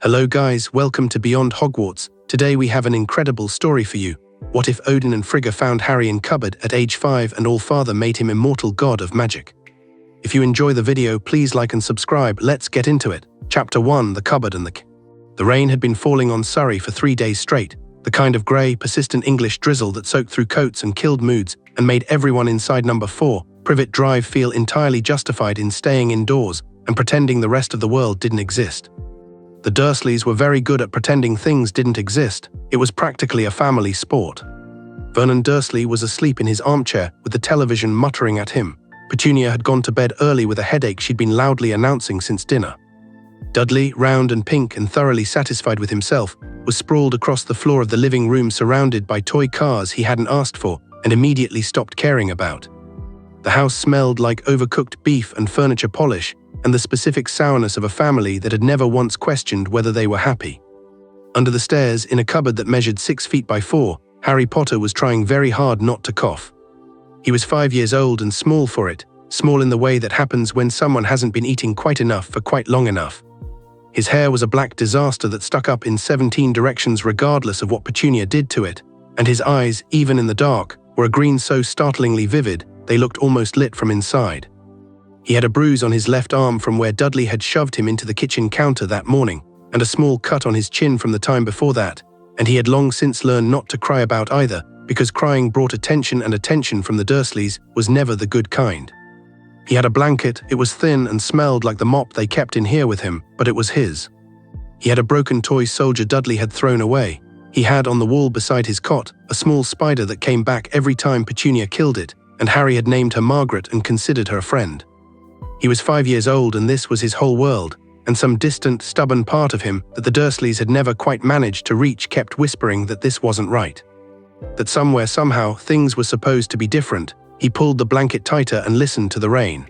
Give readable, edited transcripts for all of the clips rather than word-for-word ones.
Hello guys, welcome to Beyond Hogwarts. Today we have an incredible story for you. What if Odin and Frigga found Harry in cupboard at age 5 and All-Father made him immortal god of magic? If you enjoy the video, please like and subscribe. Let's get into it. Chapter 1, The Cupboard and the rain had been falling on Surrey for 3 days straight. The kind of grey, persistent English drizzle that soaked through coats and killed moods and made everyone inside number 4, Privet Drive feel entirely justified in staying indoors and pretending the rest of the world didn't exist. The Dursleys were very good at pretending things didn't exist. It was practically a family sport. Vernon Dursley was asleep in his armchair with the television muttering at him. Petunia had gone to bed early with a headache she'd been loudly announcing since dinner. Dudley, round and pink and thoroughly satisfied with himself, was sprawled across the floor of the living room surrounded by toy cars he hadn't asked for and immediately stopped caring about. The house smelled like overcooked beef and furniture polish, and the specific sourness of a family that had never once questioned whether they were happy. Under the stairs, in a cupboard that measured 6 feet by 4, Harry Potter was trying very hard not to cough. He was 5 years old and small for it, small in the way that happens when someone hasn't been eating quite enough for quite long enough. His hair was a black disaster that stuck up in 17 directions regardless of what Petunia did to it, and his eyes, even in the dark, were a green so startlingly vivid they looked almost lit from inside. He had a bruise on his left arm from where Dudley had shoved him into the kitchen counter that morning, and a small cut on his chin from the time before that, and he had long since learned not to cry about either, because crying brought attention, and attention from the Dursleys was never the good kind. He had a blanket. It was thin and smelled like the mop they kept in here with him, but it was his. He had a broken toy soldier Dudley had thrown away. He had on the wall beside his cot a small spider that came back every time Petunia killed it, and Harry had named her Margaret and considered her a friend. He was 5 years old and this was his whole world, and some distant, stubborn part of him that the Dursleys had never quite managed to reach kept whispering that this wasn't right. That somewhere, somehow, things were supposed to be different. He pulled the blanket tighter and listened to the rain.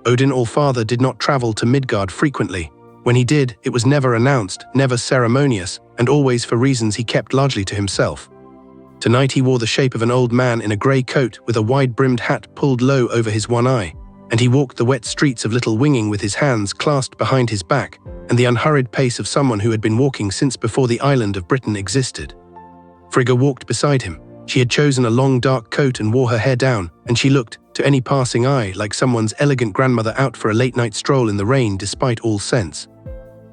Odin All-Father did not travel to Midgard frequently. When he did, it was never announced, never ceremonious, and always for reasons he kept largely to himself. Tonight he wore the shape of an old man in a grey coat with a wide-brimmed hat pulled low over his one eye, and he walked the wet streets of Little Winging with his hands clasped behind his back and the unhurried pace of someone who had been walking since before the island of Britain existed. Frigga walked beside him. She had chosen a long dark coat and wore her hair down, and she looked, to any passing eye, like someone's elegant grandmother out for a late-night stroll in the rain despite all sense.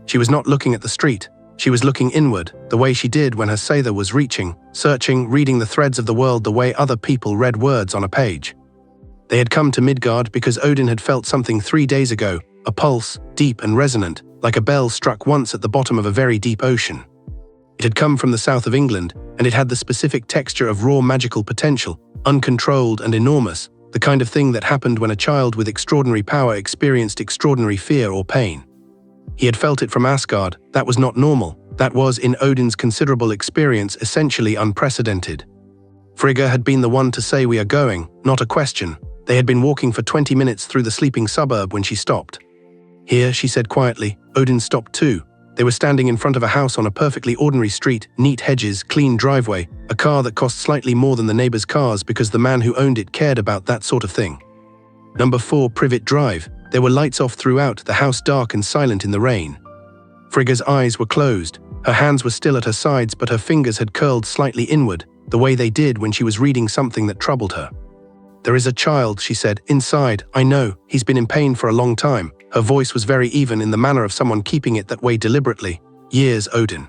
She was not looking at the street. She was looking inward, the way she did when her Sather was reaching, searching, reading the threads of the world the way other people read words on a page. They had come to Midgard because Odin had felt something 3 days ago, a pulse, deep and resonant, like a bell struck once at the bottom of a very deep ocean. It had come from the south of England, and it had the specific texture of raw magical potential, uncontrolled and enormous, the kind of thing that happened when a child with extraordinary power experienced extraordinary fear or pain. He had felt it from Asgard. That was not normal. That was, in Odin's considerable experience, essentially unprecedented. Frigga had been the one to say we are going, not a question. They had been walking for 20 minutes through the sleeping suburb when she stopped. Here, she said quietly. Odin stopped too. They were standing in front of a house on a perfectly ordinary street, neat hedges, clean driveway, a car that cost slightly more than the neighbors' cars because the man who owned it cared about that sort of thing. Number 4, Privet Drive. There were lights off throughout, the house dark and silent in the rain. Frigga's eyes were closed. Her hands were still at her sides, but her fingers had curled slightly inward, the way they did when she was reading something that troubled her. There is a child, she said, inside. I know, he's been in pain for a long time. Her voice was very even in the manner of someone keeping it that way deliberately. Years, Odin.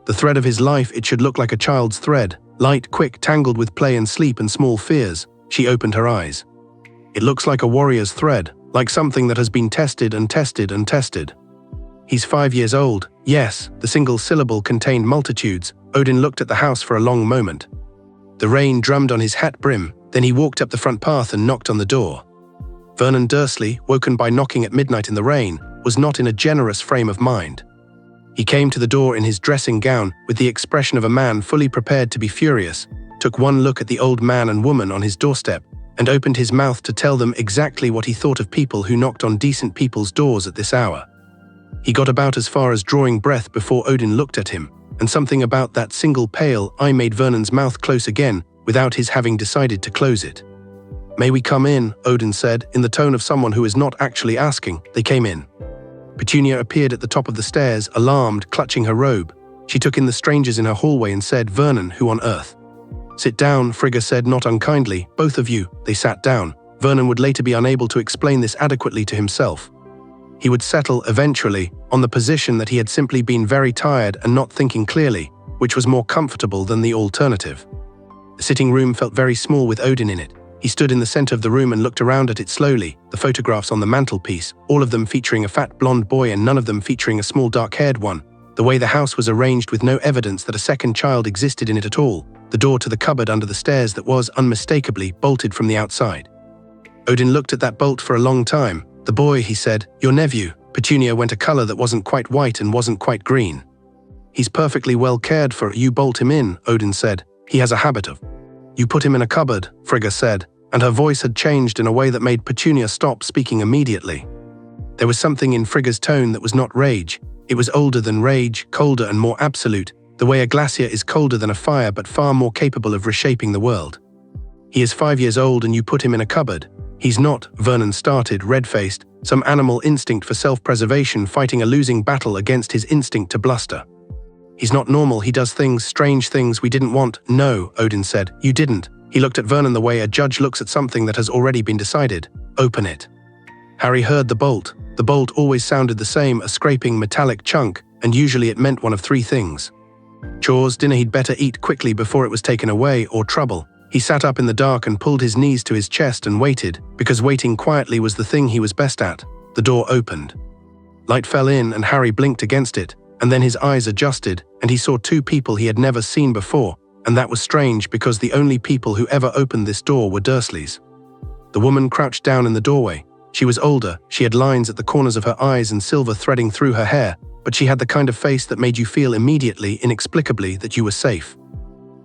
The thread of his life, it should look like a child's thread, light, quick, tangled with play and sleep and small fears. She opened her eyes. It looks like a warrior's thread, like something that has been tested and tested and tested. He's 5 years old. Yes, the single syllable contained multitudes. Odin looked at the house for a long moment. The rain drummed on his hat brim. Then he walked up the front path and knocked on the door. Vernon Dursley, woken by knocking at midnight in the rain, was not in a generous frame of mind. He came to the door in his dressing gown with the expression of a man fully prepared to be furious, took one look at the old man and woman on his doorstep, and opened his mouth to tell them exactly what he thought of people who knocked on decent people's doors at this hour. He got about as far as drawing breath before Odin looked at him, and something about that single pale eye made Vernon's mouth close again, without his having decided to close it. May we come in? Odin said, in the tone of someone who is not actually asking. They came in. Petunia appeared at the top of the stairs, alarmed, clutching her robe. She took in the strangers in her hallway and said, "Vernon, who on earth?" "Sit down," Frigga said, not unkindly. "Both of you." They sat down. Vernon would later be unable to explain this adequately to himself. He would settle, eventually, on the position that he had simply been very tired and not thinking clearly, which was more comfortable than the alternative. The sitting room felt very small with Odin in it. He stood in the center of the room and looked around at it slowly, the photographs on the mantelpiece, all of them featuring a fat blonde boy and none of them featuring a small dark-haired one. The way the house was arranged with no evidence that a second child existed in it at all. The door to the cupboard under the stairs that was, unmistakably, bolted from the outside. Odin looked at that bolt for a long time. "The boy," he said, "your nephew." Petunia went a color that wasn't quite white and wasn't quite green. "He's perfectly well cared for. You bolt him in," Odin said. "He has a habit of." "You put him in a cupboard," Frigga said, and her voice had changed in a way that made Petunia stop speaking immediately. There was something in Frigga's tone that was not rage. It was older than rage, colder and more absolute, the way a glacier is colder than a fire but far more capable of reshaping the world. "He is 5 years old and you put him in a cupboard." "He's not," Vernon started, red-faced, some animal instinct for self-preservation fighting a losing battle against his instinct to bluster. "He's not normal. He does things, strange things we didn't want." "No," Odin said, "you didn't." He looked at Vernon the way a judge looks at something that has already been decided. "Open it." Harry heard the bolt. The bolt always sounded the same, a scraping metallic chunk, and usually it meant one of three things. Chores, dinner he'd better eat quickly before it was taken away, or trouble. He sat up in the dark and pulled his knees to his chest and waited, because waiting quietly was the thing he was best at. The door opened. Light fell in and Harry blinked against it, and then his eyes adjusted, and he saw two people he had never seen before, and that was strange because the only people who ever opened this door were Dursleys. The woman crouched down in the doorway. She was older, she had lines at the corners of her eyes and silver threading through her hair, but she had the kind of face that made you feel immediately, inexplicably, that you were safe.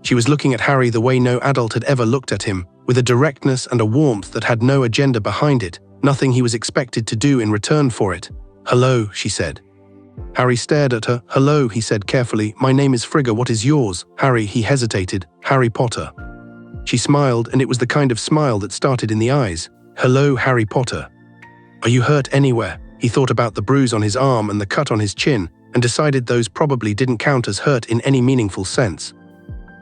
She was looking at Harry the way no adult had ever looked at him, with a directness and a warmth that had no agenda behind it, nothing he was expected to do in return for it. "Hello," she said. Harry stared at her. "Hello," he said carefully. "My name is Frigga. What is yours?" "Harry," he hesitated. "Harry Potter." She smiled, and it was the kind of smile that started in the eyes. "Hello, Harry Potter. Are you hurt anywhere?" He thought about the bruise on his arm and the cut on his chin, and decided those probably didn't count as hurt in any meaningful sense.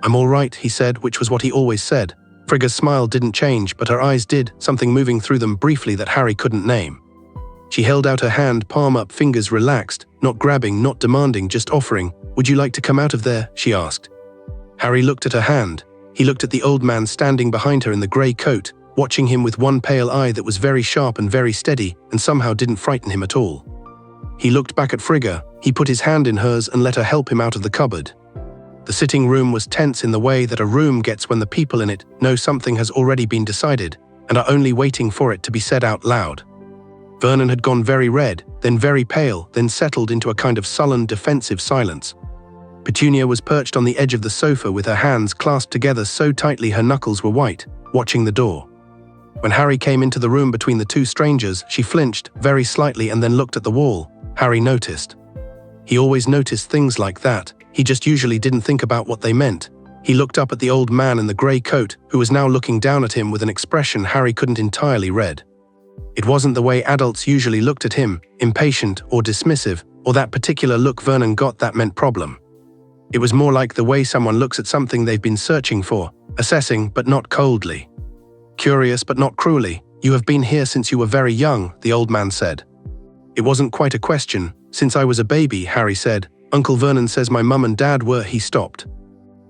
"I'm all right," he said, which was what he always said. Frigga's smile didn't change, but her eyes did, something moving through them briefly that Harry couldn't name. She held out her hand, palm up, fingers relaxed, not grabbing, not demanding, just offering. "Would you like to come out of there?" she asked. Harry looked at her hand. He looked at the old man standing behind her in the grey coat, watching him with one pale eye that was very sharp and very steady, and somehow didn't frighten him at all. He looked back at Frigga. He put his hand in hers and let her help him out of the cupboard. The sitting room was tense in the way that a room gets when the people in it know something has already been decided, and are only waiting for it to be said out loud. Vernon had gone very red, then very pale, then settled into a kind of sullen, defensive silence. Petunia was perched on the edge of the sofa with her hands clasped together so tightly her knuckles were white, watching the door. When Harry came into the room between the two strangers, she flinched, very slightly, and then looked at the wall. Harry noticed. He always noticed things like that. He just usually didn't think about what they meant. He looked up at the old man in the grey coat, who was now looking down at him with an expression Harry couldn't entirely read. It wasn't the way adults usually looked at him, impatient or dismissive, or that particular look Vernon got that meant problem. It was more like the way someone looks at something they've been searching for, assessing but not coldly. "Curious but not cruelly. You have been here since you were very young," the old man said. It wasn't quite a question. "Since I was a baby," Harry said. "Uncle Vernon says my mum and dad were," he stopped.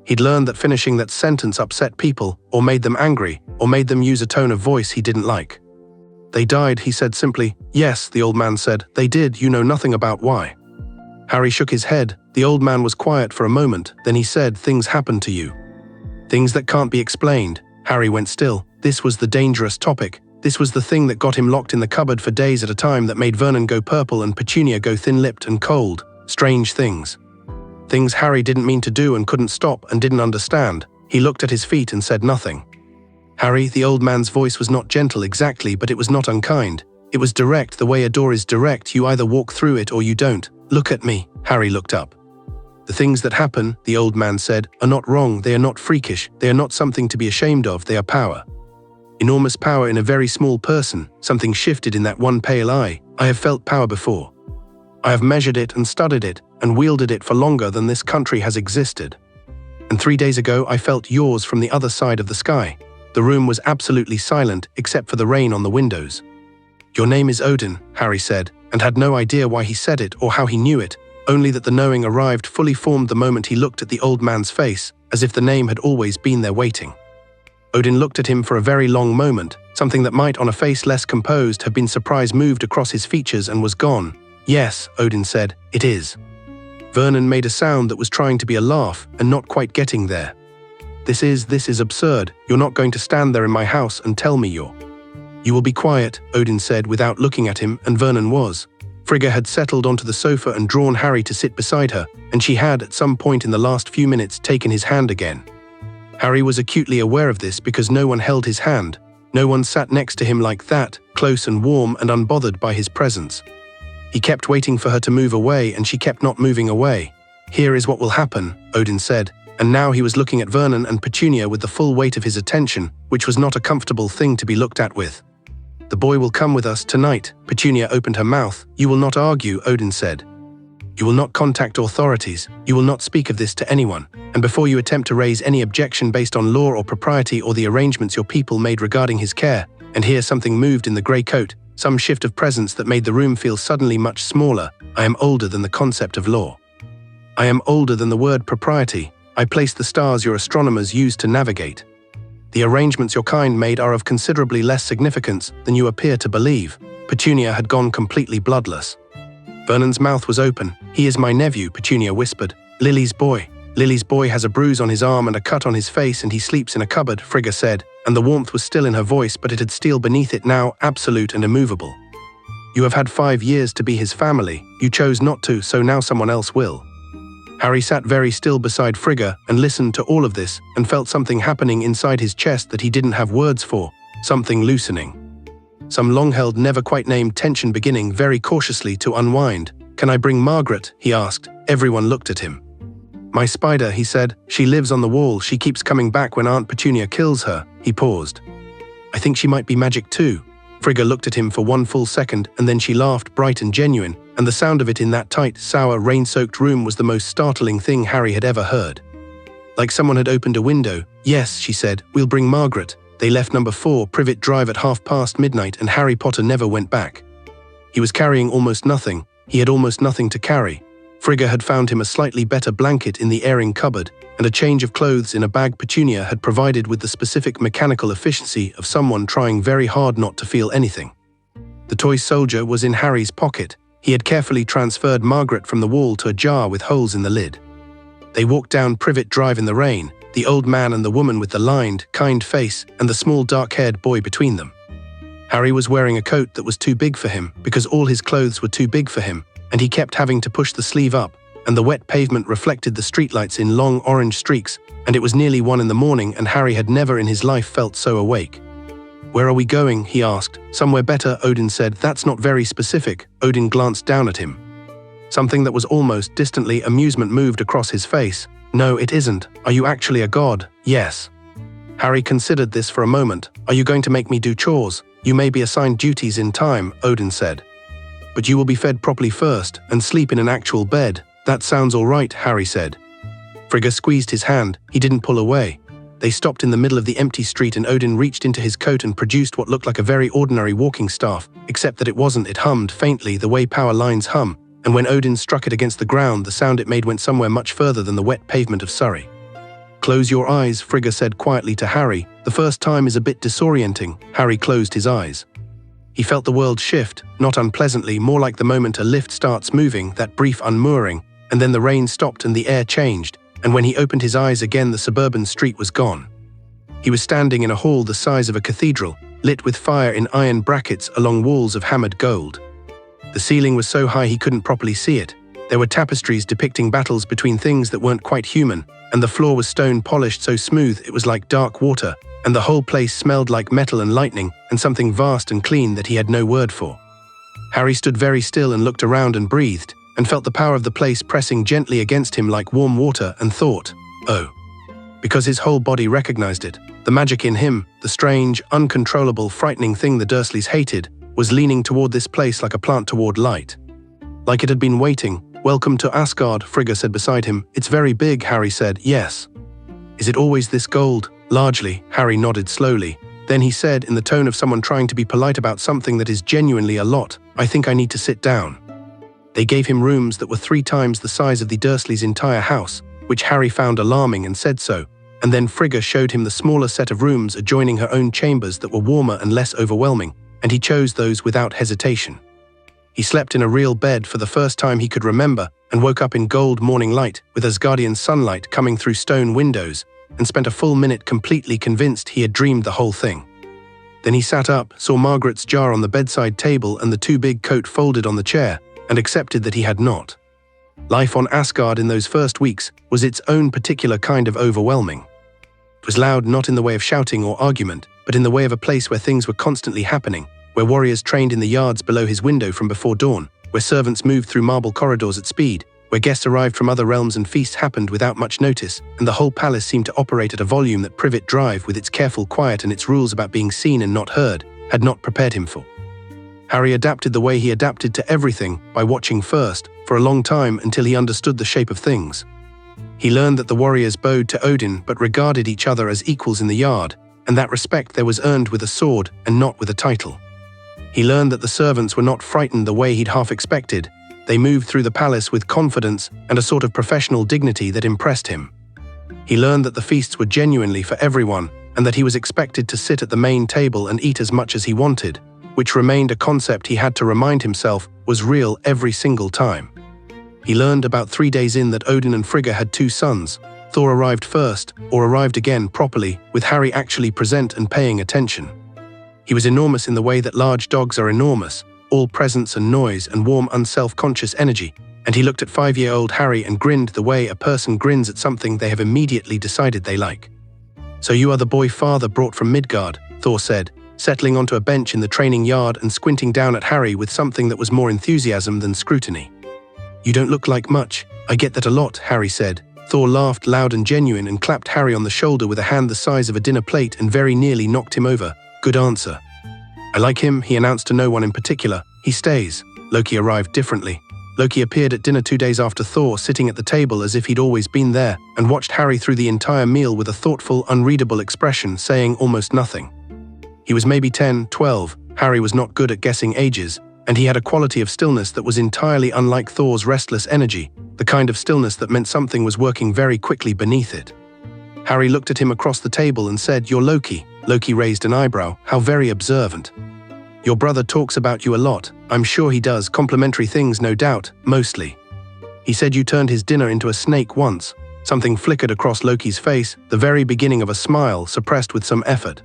He'd learned that finishing that sentence upset people, or made them angry, or made them use a tone of voice he didn't like. "They died," he said simply. "Yes," the old man said. "They did. You know nothing about why." Harry shook his head. The old man was quiet for a moment, then he said, "Things happen to you. Things that can't be explained." Harry went still. This was the dangerous topic. This was the thing that got him locked in the cupboard for days at a time, that made Vernon go purple and Petunia go thin-lipped and cold. Strange things. Things Harry didn't mean to do and couldn't stop and didn't understand. He looked at his feet and said nothing. "Harry," the old man's voice was not gentle exactly, but it was not unkind. It was direct, the way a door is direct. You either walk through it or you don't. "Look at me." Harry looked up. "The things that happen," the old man said, "are not wrong. They are not freakish. They are not something to be ashamed of. They are power. Enormous power in a very small person. Something shifted in that one pale eye. I have felt power before. I have measured it and studied it and wielded it for longer than this country has existed. And 3 days ago I felt yours from the other side of the sky. The room was absolutely silent except for the rain on the windows. Your name is Odin, Harry said, and had no idea why he said it or how he knew it, only that the knowing arrived fully formed the moment he looked at the old man's face, as if the name had always been there waiting. Odin looked at him for a very long moment, something that might on a face less composed have been surprise moved across his features and was gone. Yes, Odin said, it is. Vernon made a sound that was trying to be a laugh and not quite getting there. This is absurd. You're not going to stand there in my house and tell me you're. You will be quiet, Odin said without looking at him, and Vernon was. Frigga had settled onto the sofa and drawn Harry to sit beside her, and she had, at some point in the last few minutes, taken his hand again. Harry was acutely aware of this because no one held his hand. No one sat next to him like that, close and warm and unbothered by his presence. He kept waiting for her to move away, and she kept not moving away. Here is what will happen, Odin said, and now he was looking at Vernon and Petunia with the full weight of his attention, which was not a comfortable thing to be looked at with. The boy will come with us tonight. Petunia opened her mouth. You will not argue, Odin said. You will not contact authorities. You will not speak of this to anyone. And before you attempt to raise any objection based on law or propriety or the arrangements your people made regarding his care, and here something moved in the grey coat, some shift of presence that made the room feel suddenly much smaller. I am older than the concept of law. I am older than the word propriety. I place the stars your astronomers use to navigate. The arrangements your kind made are of considerably less significance than you appear to believe. Petunia had gone completely bloodless. Vernon's mouth was open. He is my nephew, Petunia whispered. Lily's boy. Lily's boy has a bruise on his arm and a cut on his face and he sleeps in a cupboard, Frigga said, and the warmth was still in her voice but it had steel beneath it now, absolute and immovable. You have had 5 years to be his family. You chose not to, so now someone else will. Harry sat very still beside Frigga and listened to all of this and felt something happening inside his chest that he didn't have words for, something loosening. Some long-held, never-quite-named tension beginning very cautiously to unwind. Can I bring Margaret? He asked. Everyone looked at him. My spider, he said. She lives on the wall. She keeps coming back when Aunt Petunia kills her. He paused. I think she might be magic too. Frigga looked at him for one full second and then she laughed, bright and genuine, and the sound of it in that tight, sour, rain-soaked room was the most startling thing Harry had ever heard. Like someone had opened a window. Yes, she said, we'll bring Margaret. They left number 4 Privet Drive at midnight and Harry Potter never went back. He was carrying almost nothing. He had almost nothing to carry. Frigga had found him a slightly better blanket in the airing cupboard, and a change of clothes in a bag Petunia had provided with the specific mechanical efficiency of someone trying very hard not to feel anything. The toy soldier was in Harry's pocket. He had carefully transferred Margaret from the wall to a jar with holes in the lid. They walked down Privet Drive in the rain, the old man and the woman with the lined, kind face, and the small dark-haired boy between them. Harry was wearing a coat that was too big for him because all his clothes were too big for him, and he kept having to push the sleeve up, and the wet pavement reflected the streetlights in long orange streaks, and it was nearly 1 in the morning and Harry had never in his life felt so awake. Where are we going? He asked. Somewhere better, Odin said. That's not very specific. Odin glanced down at him. Something that was almost distantly amusement moved across his face. No, it isn't. Are you actually a god? Yes. Harry considered this for a moment. Are you going to make me do chores? You may be assigned duties in time, Odin said. But you will be fed properly first and sleep in an actual bed. That sounds all right, Harry said. Frigga squeezed his hand. He didn't pull away. They stopped in the middle of the empty street and Odin reached into his coat and produced what looked like a very ordinary walking staff, except that it wasn't. It hummed faintly the way power lines hum, and when Odin struck it against the ground, the sound it made went somewhere much further than the wet pavement of Surrey. Close your eyes, Frigga said quietly to Harry. The first time is a bit disorienting. Harry closed his eyes. He felt the world shift, not unpleasantly, more like the moment a lift starts moving, that brief unmooring, and then the rain stopped and the air changed, and when he opened his eyes again the suburban street was gone. He was standing in a hall the size of a cathedral, lit with fire in iron brackets along walls of hammered gold. The ceiling was so high he couldn't properly see it. There were tapestries depicting battles between things that weren't quite human, and the floor was stone polished so smooth it was like dark water, and the whole place smelled like metal and lightning, and something vast and clean that he had no word for. Harry stood very still and looked around and breathed, and felt the power of the place pressing gently against him like warm water, and thought, oh. Because his whole body recognized it. The magic in him, the strange, uncontrollable, frightening thing the Dursleys hated, was leaning toward this place like a plant toward light. Like it had been waiting. "Welcome to Asgard," Frigga said beside him. "It's very big," Harry said. "Yes." "Is it always this gold?" "Largely," Harry nodded slowly. Then he said, in the tone of someone trying to be polite about something that is genuinely a lot, "I think I need to sit down." They gave him rooms that were 3 times the size of the Dursleys' entire house, which Harry found alarming and said so, and then Frigga showed him the smaller set of rooms adjoining her own chambers that were warmer and less overwhelming, and he chose those without hesitation. He slept in a real bed for the first time he could remember and woke up in gold morning light with Asgardian sunlight coming through stone windows, and spent a full minute completely convinced he had dreamed the whole thing. Then he sat up, saw Margaret's jar on the bedside table and the 2 big coat folded on the chair, and accepted that he had not. Life on Asgard in those first weeks was its own particular kind of overwhelming. It was loud not in the way of shouting or argument, but in the way of a place where things were constantly happening, where warriors trained in the yards below his window from before dawn, where servants moved through marble corridors at speed, where guests arrived from other realms and feasts happened without much notice, and the whole palace seemed to operate at a volume that Privet Drive, with its careful quiet and its rules about being seen and not heard, had not prepared him for. Harry adapted the way he adapted to everything by watching first, for a long time until he understood the shape of things. He learned that the warriors bowed to Odin but regarded each other as equals in the yard, and that respect there was earned with a sword and not with a title. He learned that the servants were not frightened the way he'd half expected. They moved through the palace with confidence and a sort of professional dignity that impressed him. He learned that the feasts were genuinely for everyone, and that he was expected to sit at the main table and eat as much as he wanted, which remained a concept he had to remind himself was real every single time. He learned about 3 days in that Odin and Frigga had 2 sons. Thor arrived first, or arrived again properly, with Harry actually present and paying attention. He was enormous in the way that large dogs are enormous, all presence and noise and warm unself-conscious energy, and he looked at 5-year-old Harry and grinned the way a person grins at something they have immediately decided they like. "So you are the boy father brought from Midgard," Thor said, settling onto a bench in the training yard and squinting down at Harry with something that was more enthusiasm than scrutiny. "You don't look like much. I get that a lot," Harry said. Thor laughed loud and genuine and clapped Harry on the shoulder with a hand the size of a dinner plate and very nearly knocked him over. "Good answer." "I like him," he announced to no one in particular. "He stays." Loki arrived differently. Loki appeared at dinner 2 days after Thor, sitting at the table as if he'd always been there, and watched Harry through the entire meal with a thoughtful, unreadable expression, saying almost nothing. He was maybe 10, 12. Harry was not good at guessing ages, and he had a quality of stillness that was entirely unlike Thor's restless energy, the kind of stillness that meant something was working very quickly beneath it. Harry looked at him across the table and said, "You're Loki." Loki raised an eyebrow. "How very observant. Your brother talks about you a lot." "I'm sure he does. Complimentary things, no doubt, mostly." "He said you turned his dinner into a snake once." Something flickered across Loki's face, the very beginning of a smile suppressed with some effort.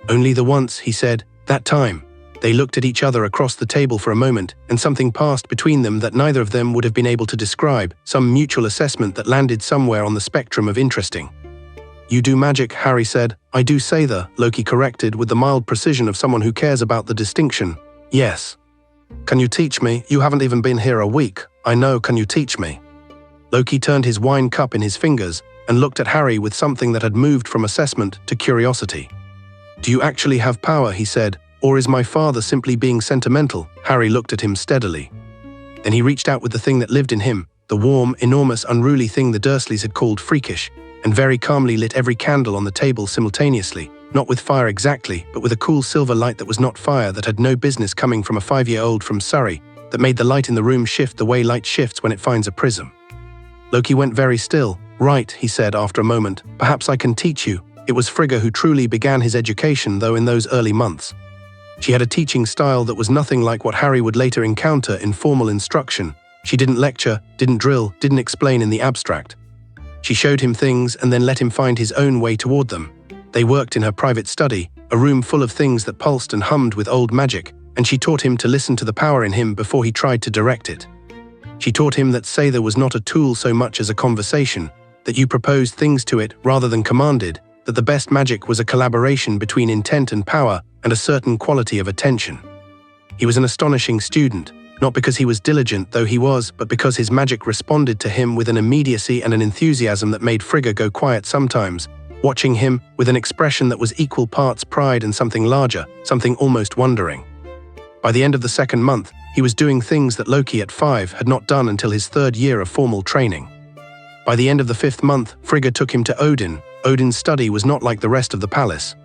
"Only the once," he said. "That time." They looked at each other across the table for a moment, and something passed between them that neither of them would have been able to describe, some mutual assessment that landed somewhere on the spectrum of interesting. "You do magic," Harry said. "I do say the," Loki corrected with the mild precision of someone who cares about the distinction. "Yes." "Can you teach me? You haven't even been here a week." "I know, can you teach me?" Loki turned his wine cup in his fingers and looked at Harry with something that had moved from assessment to curiosity. "Do you actually have power?" he said. "Or is my father simply being sentimental?" Harry looked at him steadily. Then he reached out with the thing that lived in him, the warm, enormous, unruly thing the Dursleys had called freakish, and very calmly lit every candle on the table simultaneously, not with fire exactly, but with a cool silver light that was not fire, that had no business coming from a 5-year-old from Surrey, that made the light in the room shift the way light shifts when it finds a prism. Loki went very still. "Right," he said after a moment. "Perhaps I can teach you." It was Frigga who truly began his education, though, in those early months. She had a teaching style that was nothing like what Harry would later encounter in formal instruction. She didn't lecture, didn't drill, didn't explain in the abstract. She showed him things and then let him find his own way toward them. They worked in her private study, a room full of things that pulsed and hummed with old magic, and she taught him to listen to the power in him before he tried to direct it. She taught him that Sather was not a tool so much as a conversation, that you proposed things to it rather than commanded, that the best magic was a collaboration between intent and power and a certain quality of attention. He was an astonishing student, not because he was diligent, though he was, but because his magic responded to him with an immediacy and an enthusiasm that made Frigga go quiet sometimes, watching him with an expression that was equal parts pride and something larger, something almost wondering. By the end of the second month, He was doing things that Loki at 5 had not done until his 3rd year of formal training. By the end of the 5th month, Frigga took him to Odin. Odin's study was not like the rest of the palace.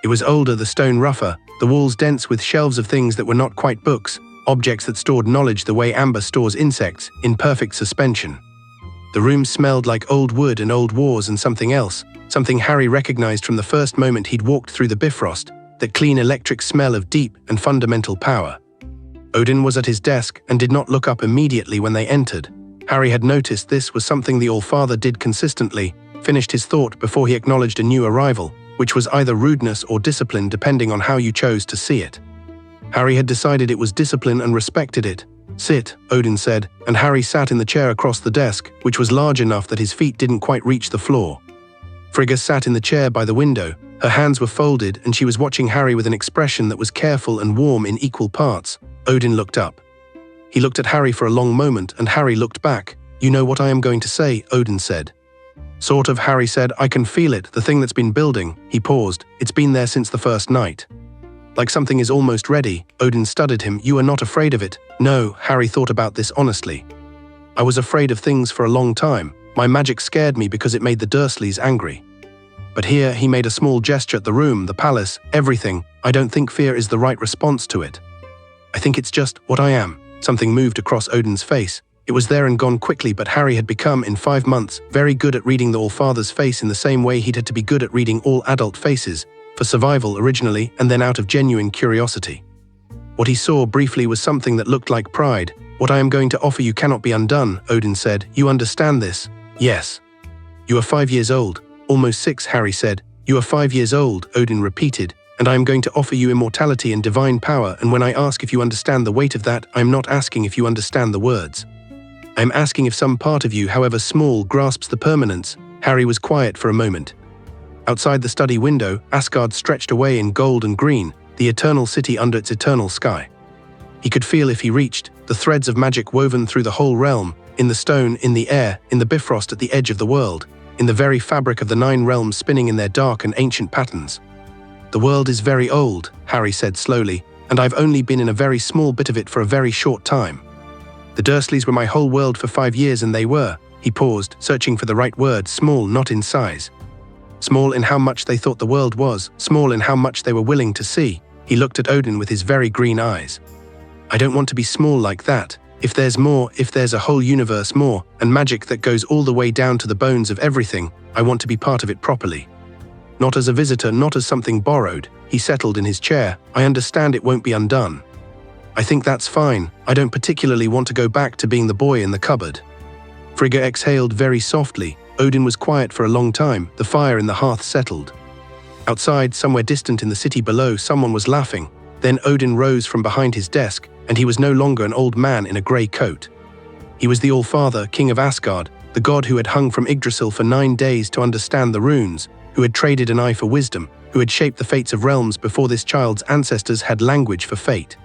It was older, the stone rougher, the walls dense with shelves of things that were not quite books, objects that stored knowledge the way amber stores insects, in perfect suspension. The room smelled like old wood and old wars and something else, something Harry recognized from the first moment he'd walked through the Bifrost, that clean electric smell of deep and fundamental power. Odin was at his desk and did not look up immediately when they entered. Harry had noticed this was something the All-Father did consistently, finished his thought before he acknowledged a new arrival, which was either rudeness or discipline depending on how you chose to see it. Harry had decided it was discipline and respected it. "Sit," Odin said, and Harry sat in the chair across the desk, which was large enough that his feet didn't quite reach the floor. Frigga sat in the chair by the window. Her hands were folded and she was watching Harry with an expression that was careful and warm in equal parts. Odin looked up. He looked at Harry for a long moment and Harry looked back. "You know what I am going to say," Odin said. "Sort of," Harry said. "I can feel it, the thing that's been building." He paused. "It's been there since the first night. Like something is almost ready." Odin studied him. "You are not afraid of it?" "No," Harry thought about this honestly. "I was afraid of things for a long time. My magic scared me because it made the Dursleys angry. But here," he made a small gesture at the room, the palace, everything. "I don't think fear is the right response to it. I think it's just what I am." Something moved across Odin's face. It was there and gone quickly, but Harry had become, in 5 months, very good at reading the All-Father's face in the same way he'd had to be good at reading all adult faces, for survival originally and then out of genuine curiosity. What he saw briefly was something that looked like pride. "What I am going to offer you cannot be undone," Odin said. "You understand this?" "Yes." "You are 5 years old." "Almost 6, Harry said. "You are 5 years old," Odin repeated, "and I am going to offer you immortality and divine power, and when I ask if you understand the weight of that, I am not asking if you understand the words. I am asking if some part of you, however small, grasps the permanence." Harry was quiet for a moment. Outside the study window, Asgard stretched away in gold and green, the eternal city under its eternal sky. He could feel, if he reached, the threads of magic woven through the whole realm, in the stone, in the air, in the Bifrost at the edge of the world, in the very fabric of the 9 realms spinning in their dark and ancient patterns. "The world is very old," Harry said slowly, "and I've only been in a very small bit of it for a very short time. The Dursleys were my whole world for 5 years and they were," he paused, searching for the right word, "small not in size. Small in how much they thought the world was, small in how much they were willing to see." He looked at Odin with his very green eyes. "I don't want to be small like that. If there's more, if there's a whole universe more, and magic that goes all the way down to the bones of everything, I want to be part of it properly. Not as a visitor, not as something borrowed." He settled in his chair. "I understand it won't be undone. I think that's fine. I don't particularly want to go back to being the boy in the cupboard." Frigga exhaled very softly. Odin was quiet for a long time. The fire in the hearth settled. Outside, somewhere distant in the city below, someone was laughing. Then Odin rose from behind his desk, and he was no longer an old man in a grey coat. He was the All-Father, King of Asgard, the god who had hung from Yggdrasil for 9 days to understand the runes, who had traded an eye for wisdom, who had shaped the fates of realms before this child's ancestors had language for fate.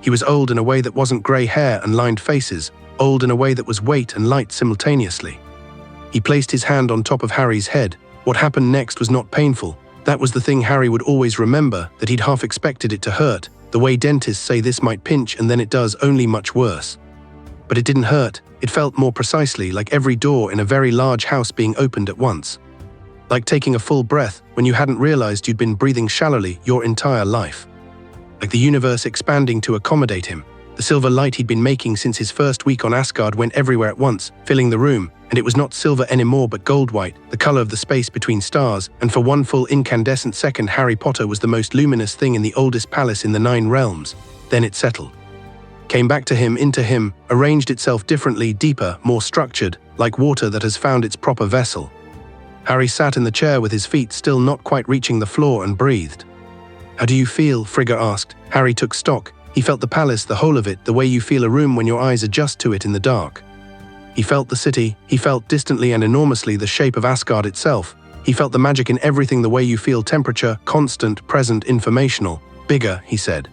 He was old in a way that wasn't grey hair and lined faces, old in a way that was weight and light simultaneously. He placed his hand on top of Harry's head. What happened next was not painful. That was the thing Harry would always remember, that he'd half expected it to hurt, the way dentists say this might pinch and then it does, only much worse. But it didn't hurt. It felt more precisely like every door in a very large house being opened at once. Like taking a full breath when you hadn't realized you'd been breathing shallowly your entire life. Like the universe expanding to accommodate him. The silver light he'd been making since his first week on Asgard went everywhere at once, filling the room, and it was not silver anymore but gold-white, the color of the space between stars, and for one full incandescent second Harry Potter was the most luminous thing in the oldest palace in the 9 realms. Then it settled. Came back to him, into him, arranged itself differently, deeper, more structured, like water that has found its proper vessel. Harry sat in the chair with his feet still not quite reaching the floor and breathed. "How do you feel?" Frigga asked. Harry took stock. He felt the palace, the whole of it, the way you feel a room when your eyes adjust to it in the dark. He felt the city. He felt distantly and enormously the shape of Asgard itself. He felt the magic in everything, the way you feel temperature, constant, present, informational. "Bigger," he said.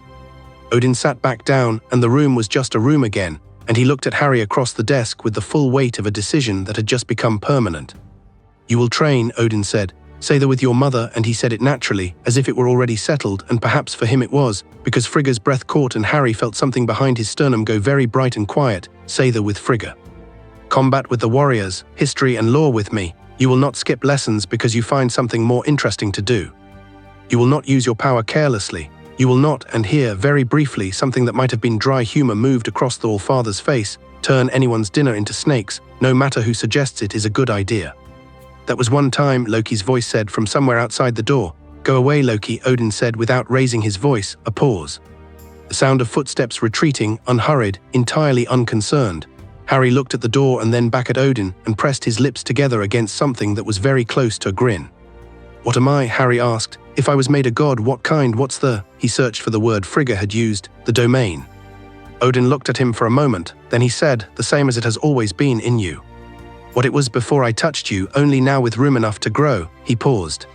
Odin sat back down, and the room was just a room again, and he looked at Harry across the desk with the full weight of a decision that had just become permanent. "You will train," Odin said. Say that with your mother, and he said it naturally, as if it were already settled, and perhaps for him it was, because Frigga's breath caught and Harry felt something behind his sternum go very bright and quiet. Say that with Frigga. Combat with the warriors, history and lore with me. You will not skip lessons because you find something more interesting to do. You will not use your power carelessly. You will not, and here, very briefly, something that might have been dry humor moved across the All-Father's face, turn anyone's dinner into snakes, no matter who suggests it is a good idea. That was one time, Loki's voice said from somewhere outside the door. Go away, Loki, Odin said without raising his voice, a pause. The sound of footsteps retreating, unhurried, entirely unconcerned. Harry looked at the door and then back at Odin and pressed his lips together against something that was very close to a grin. What am I? Harry asked. If I was made a god, what kind? What's the… He searched for the word Frigga had used, the domain. Odin looked at him for a moment, then he said, the same as it has always been in you. What it was before I touched you, only now with room enough to grow. He paused.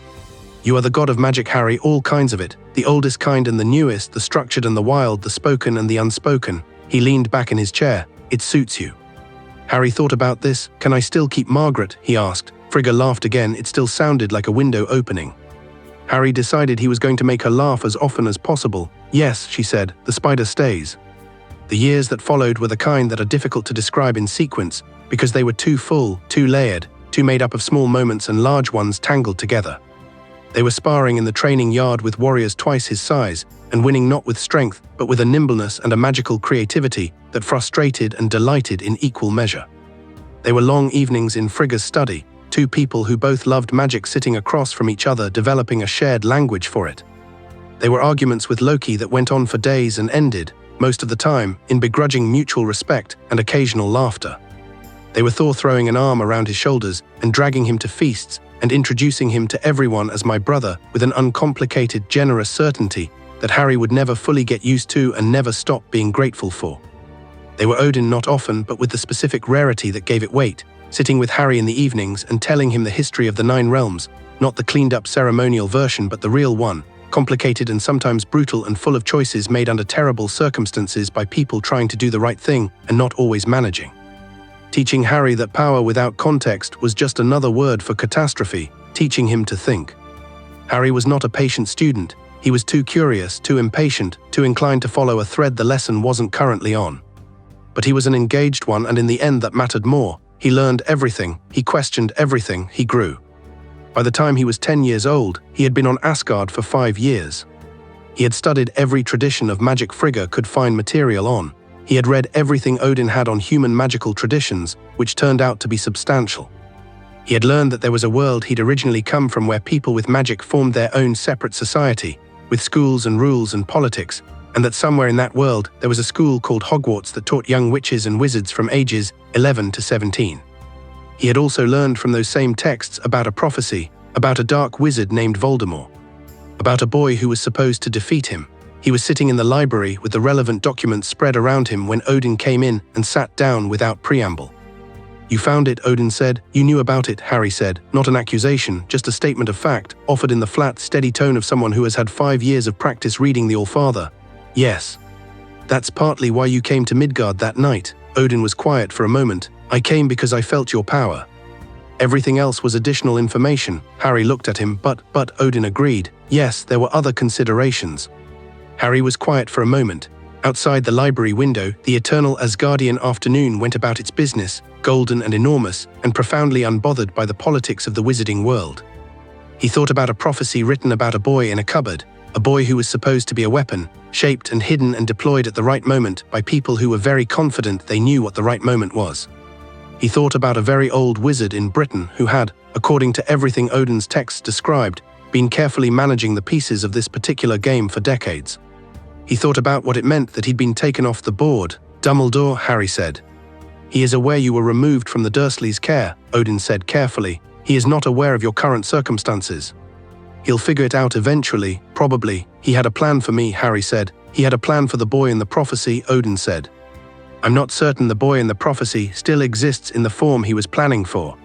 You are the god of magic, Harry, all kinds of it, the oldest kind and the newest, the structured and the wild, the spoken and the unspoken. He leaned back in his chair. It suits you. Harry thought about this. Can I still keep Margaret? He asked. Frigga laughed again. It still sounded like a window opening. Harry decided he was going to make her laugh as often as possible. Yes, she said, the spider stays. The years that followed were the kind that are difficult to describe in sequence, because they were too full, too layered, too made up of small moments and large ones tangled together. They were sparring in the training yard with warriors twice his size, and winning not with strength, but with a nimbleness and a magical creativity that frustrated and delighted in equal measure. They were long evenings in Frigga's study, two people who both loved magic sitting across from each other developing a shared language for it. They were arguments with Loki that went on for days and ended, most of the time, in begrudging mutual respect and occasional laughter. They were Thor throwing an arm around his shoulders and dragging him to feasts and introducing him to everyone as my brother with an uncomplicated, generous certainty that Harry would never fully get used to and never stop being grateful for. They were Odin not often, but with the specific rarity that gave it weight, sitting with Harry in the evenings and telling him the history of the 9 realms, not the cleaned-up ceremonial version but the real one, complicated and sometimes brutal and full of choices made under terrible circumstances by people trying to do the right thing and not always managing. Teaching Harry that power without context was just another word for catastrophe, teaching him to think. Harry was not a patient student. He was too curious, too impatient, too inclined to follow a thread the lesson wasn't currently on. But he was an engaged one, and in the end that mattered more. He learned everything, he questioned everything, he grew. By the time he was 10 years old, he had been on Asgard for 5 years. He had studied every tradition of magic Frigga could find material on. He had read everything Odin had on human magical traditions, which turned out to be substantial. He had learned that there was a world he'd originally come from where people with magic formed their own separate society, with schools and rules and politics, and that somewhere in that world there was a school called Hogwarts that taught young witches and wizards from ages 11 to 17. He had also learned from those same texts about a prophecy, about a dark wizard named Voldemort, about a boy who was supposed to defeat him. He was sitting in the library with the relevant documents spread around him when Odin came in and sat down without preamble. You found it, Odin said. You knew about it, Harry said. Not an accusation, just a statement of fact, offered in the flat, steady tone of someone who has had 5 years of practice reading the All-Father. Yes. That's partly why you came to Midgard that night. Odin was quiet for a moment. I came because I felt your power. Everything else was additional information. Harry looked at him, but Odin agreed. Yes, there were other considerations. Harry was quiet for a moment. Outside the library window, the eternal Asgardian afternoon went about its business, golden and enormous, and profoundly unbothered by the politics of the wizarding world. He thought about a prophecy written about a boy in a cupboard, a boy who was supposed to be a weapon, shaped and hidden and deployed at the right moment by people who were very confident they knew what the right moment was. He thought about a very old wizard in Britain who had, according to everything Odin's texts described, been carefully managing the pieces of this particular game for decades. He thought about what it meant that he'd been taken off the board. Dumbledore, Harry said. He is aware you were removed from the Dursleys' care, Odin said carefully. He is not aware of your current circumstances. He'll figure it out eventually, probably. He had a plan for me, Harry said. He had a plan for the boy in the prophecy, Odin said. I'm not certain the boy in the prophecy still exists in the form he was planning for.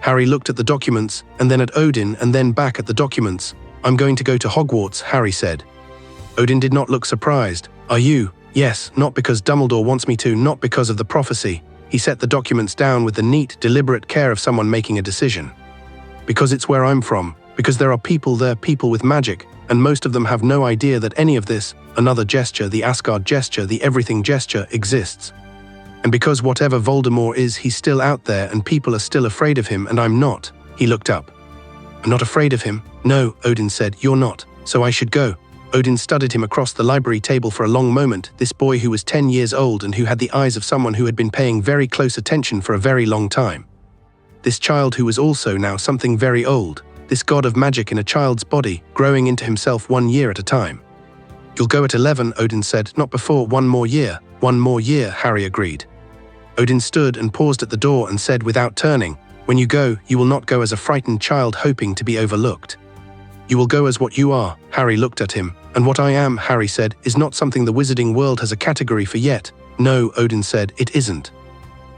Harry looked at the documents, and then at Odin, and then back at the documents. I'm going to go to Hogwarts, Harry said. Odin did not look surprised. Are you? Yes, not because Dumbledore wants me to, not because of the prophecy. He set the documents down with the neat, deliberate care of someone making a decision. Because it's where I'm from. Because there are people there, people with magic, and most of them have no idea that any of this, another gesture, the Asgard gesture, the everything gesture, exists. And because whatever Voldemort is, he's still out there and people are still afraid of him, and I'm not." He looked up. "I'm not afraid of him." "No," Odin said, "you're not. So I should go." Odin studied him across the library table for a long moment, this boy who was 10 years old and who had the eyes of someone who had been paying very close attention for a very long time. This child who was also now something very old, this god of magic in a child's body, growing into himself 1 year at a time. "You'll go at 11, Odin said, "not before 1 more year." "1 more year," Harry agreed. Odin stood and paused at the door and said without turning, "When you go, you will not go as a frightened child hoping to be overlooked. You will go as what you are." Harry looked at him. "And what I am," Harry said, "is not something the wizarding world has a category for yet." "No," Odin said, "it isn't."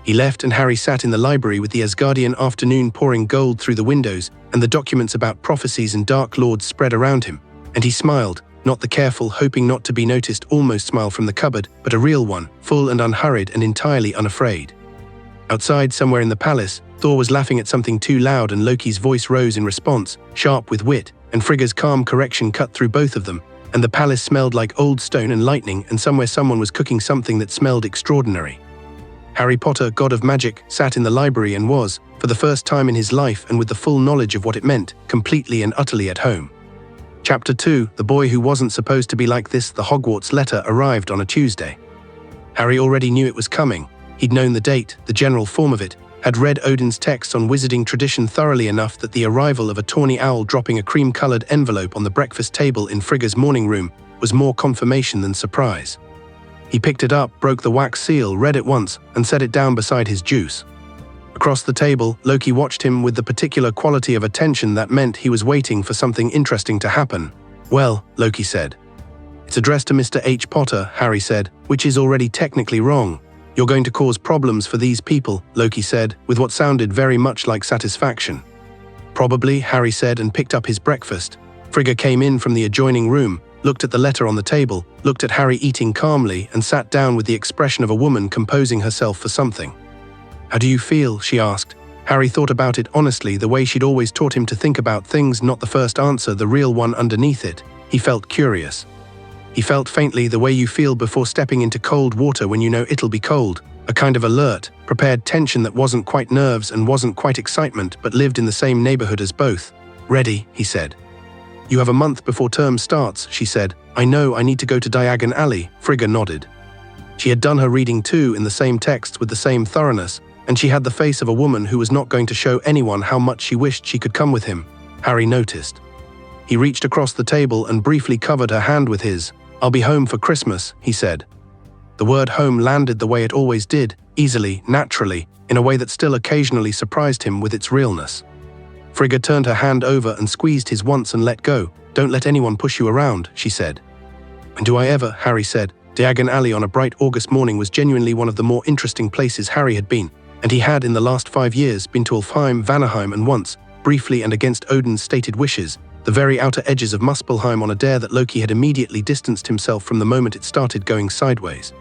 He left and Harry sat in the library with the Asgardian afternoon pouring gold through the windows and the documents about prophecies and dark lords spread around him. And he smiled, not the careful, hoping not to be noticed almost smile from the cupboard, but a real one, full and unhurried and entirely unafraid. Outside, somewhere in the palace, Thor was laughing at something too loud and Loki's voice rose in response, sharp with wit, and Frigga's calm correction cut through both of them, and the palace smelled like old stone and lightning, and somewhere someone was cooking something that smelled extraordinary. Harry Potter, god of magic, sat in the library and was, for the first time in his life and with the full knowledge of what it meant, completely and utterly at home. Chapter 2, The Boy Who Wasn't Supposed to Be Like This. The Hogwarts letter arrived on a Tuesday. Harry already knew it was coming. He'd known the date, the general form of it, had read Odin's texts on wizarding tradition thoroughly enough that the arrival of a tawny owl dropping a cream-colored envelope on the breakfast table in Frigga's morning room was more confirmation than surprise. He picked it up, broke the wax seal, read it once, and set it down beside his juice. Across the table, Loki watched him with the particular quality of attention that meant he was waiting for something interesting to happen. "Well," Loki said. "It's addressed to Mr. H. Potter," Harry said, "which is already technically wrong." "You're going to cause problems for these people," Loki said, with what sounded very much like satisfaction. "Probably," Harry said and picked up his breakfast. Frigga came in from the adjoining room, looked at the letter on the table, looked at Harry eating calmly, and sat down with the expression of a woman composing herself for something. "How do you feel?" she asked. Harry thought about it honestly, the way she'd always taught him to think about things, not the first answer, the real one underneath it. He felt curious. He felt faintly the way you feel before stepping into cold water when you know it'll be cold, a kind of alert, prepared tension that wasn't quite nerves and wasn't quite excitement, but lived in the same neighborhood as both. "Ready," he said. "You have a month before term starts," she said. "I know, I need to go to Diagon Alley." Frigga nodded. She had done her reading too in the same texts with the same thoroughness, and she had the face of a woman who was not going to show anyone how much she wished she could come with him. Harry noticed. He reached across the table and briefly covered her hand with his. "I'll be home for Christmas," he said. The word home landed the way it always did, easily, naturally, in a way that still occasionally surprised him with its realness. Frigga turned her hand over and squeezed his once and let go. "Don't let anyone push you around," she said. "And do I ever?" Harry said. Diagon Alley on a bright August morning was genuinely one of the more interesting places Harry had been, and he had in the last 5 years been to Ulfheim, Vanaheim, and once, briefly and against Odin's stated wishes, the very outer edges of Muspelheim on a dare that Loki had immediately distanced himself from the moment it started going sideways.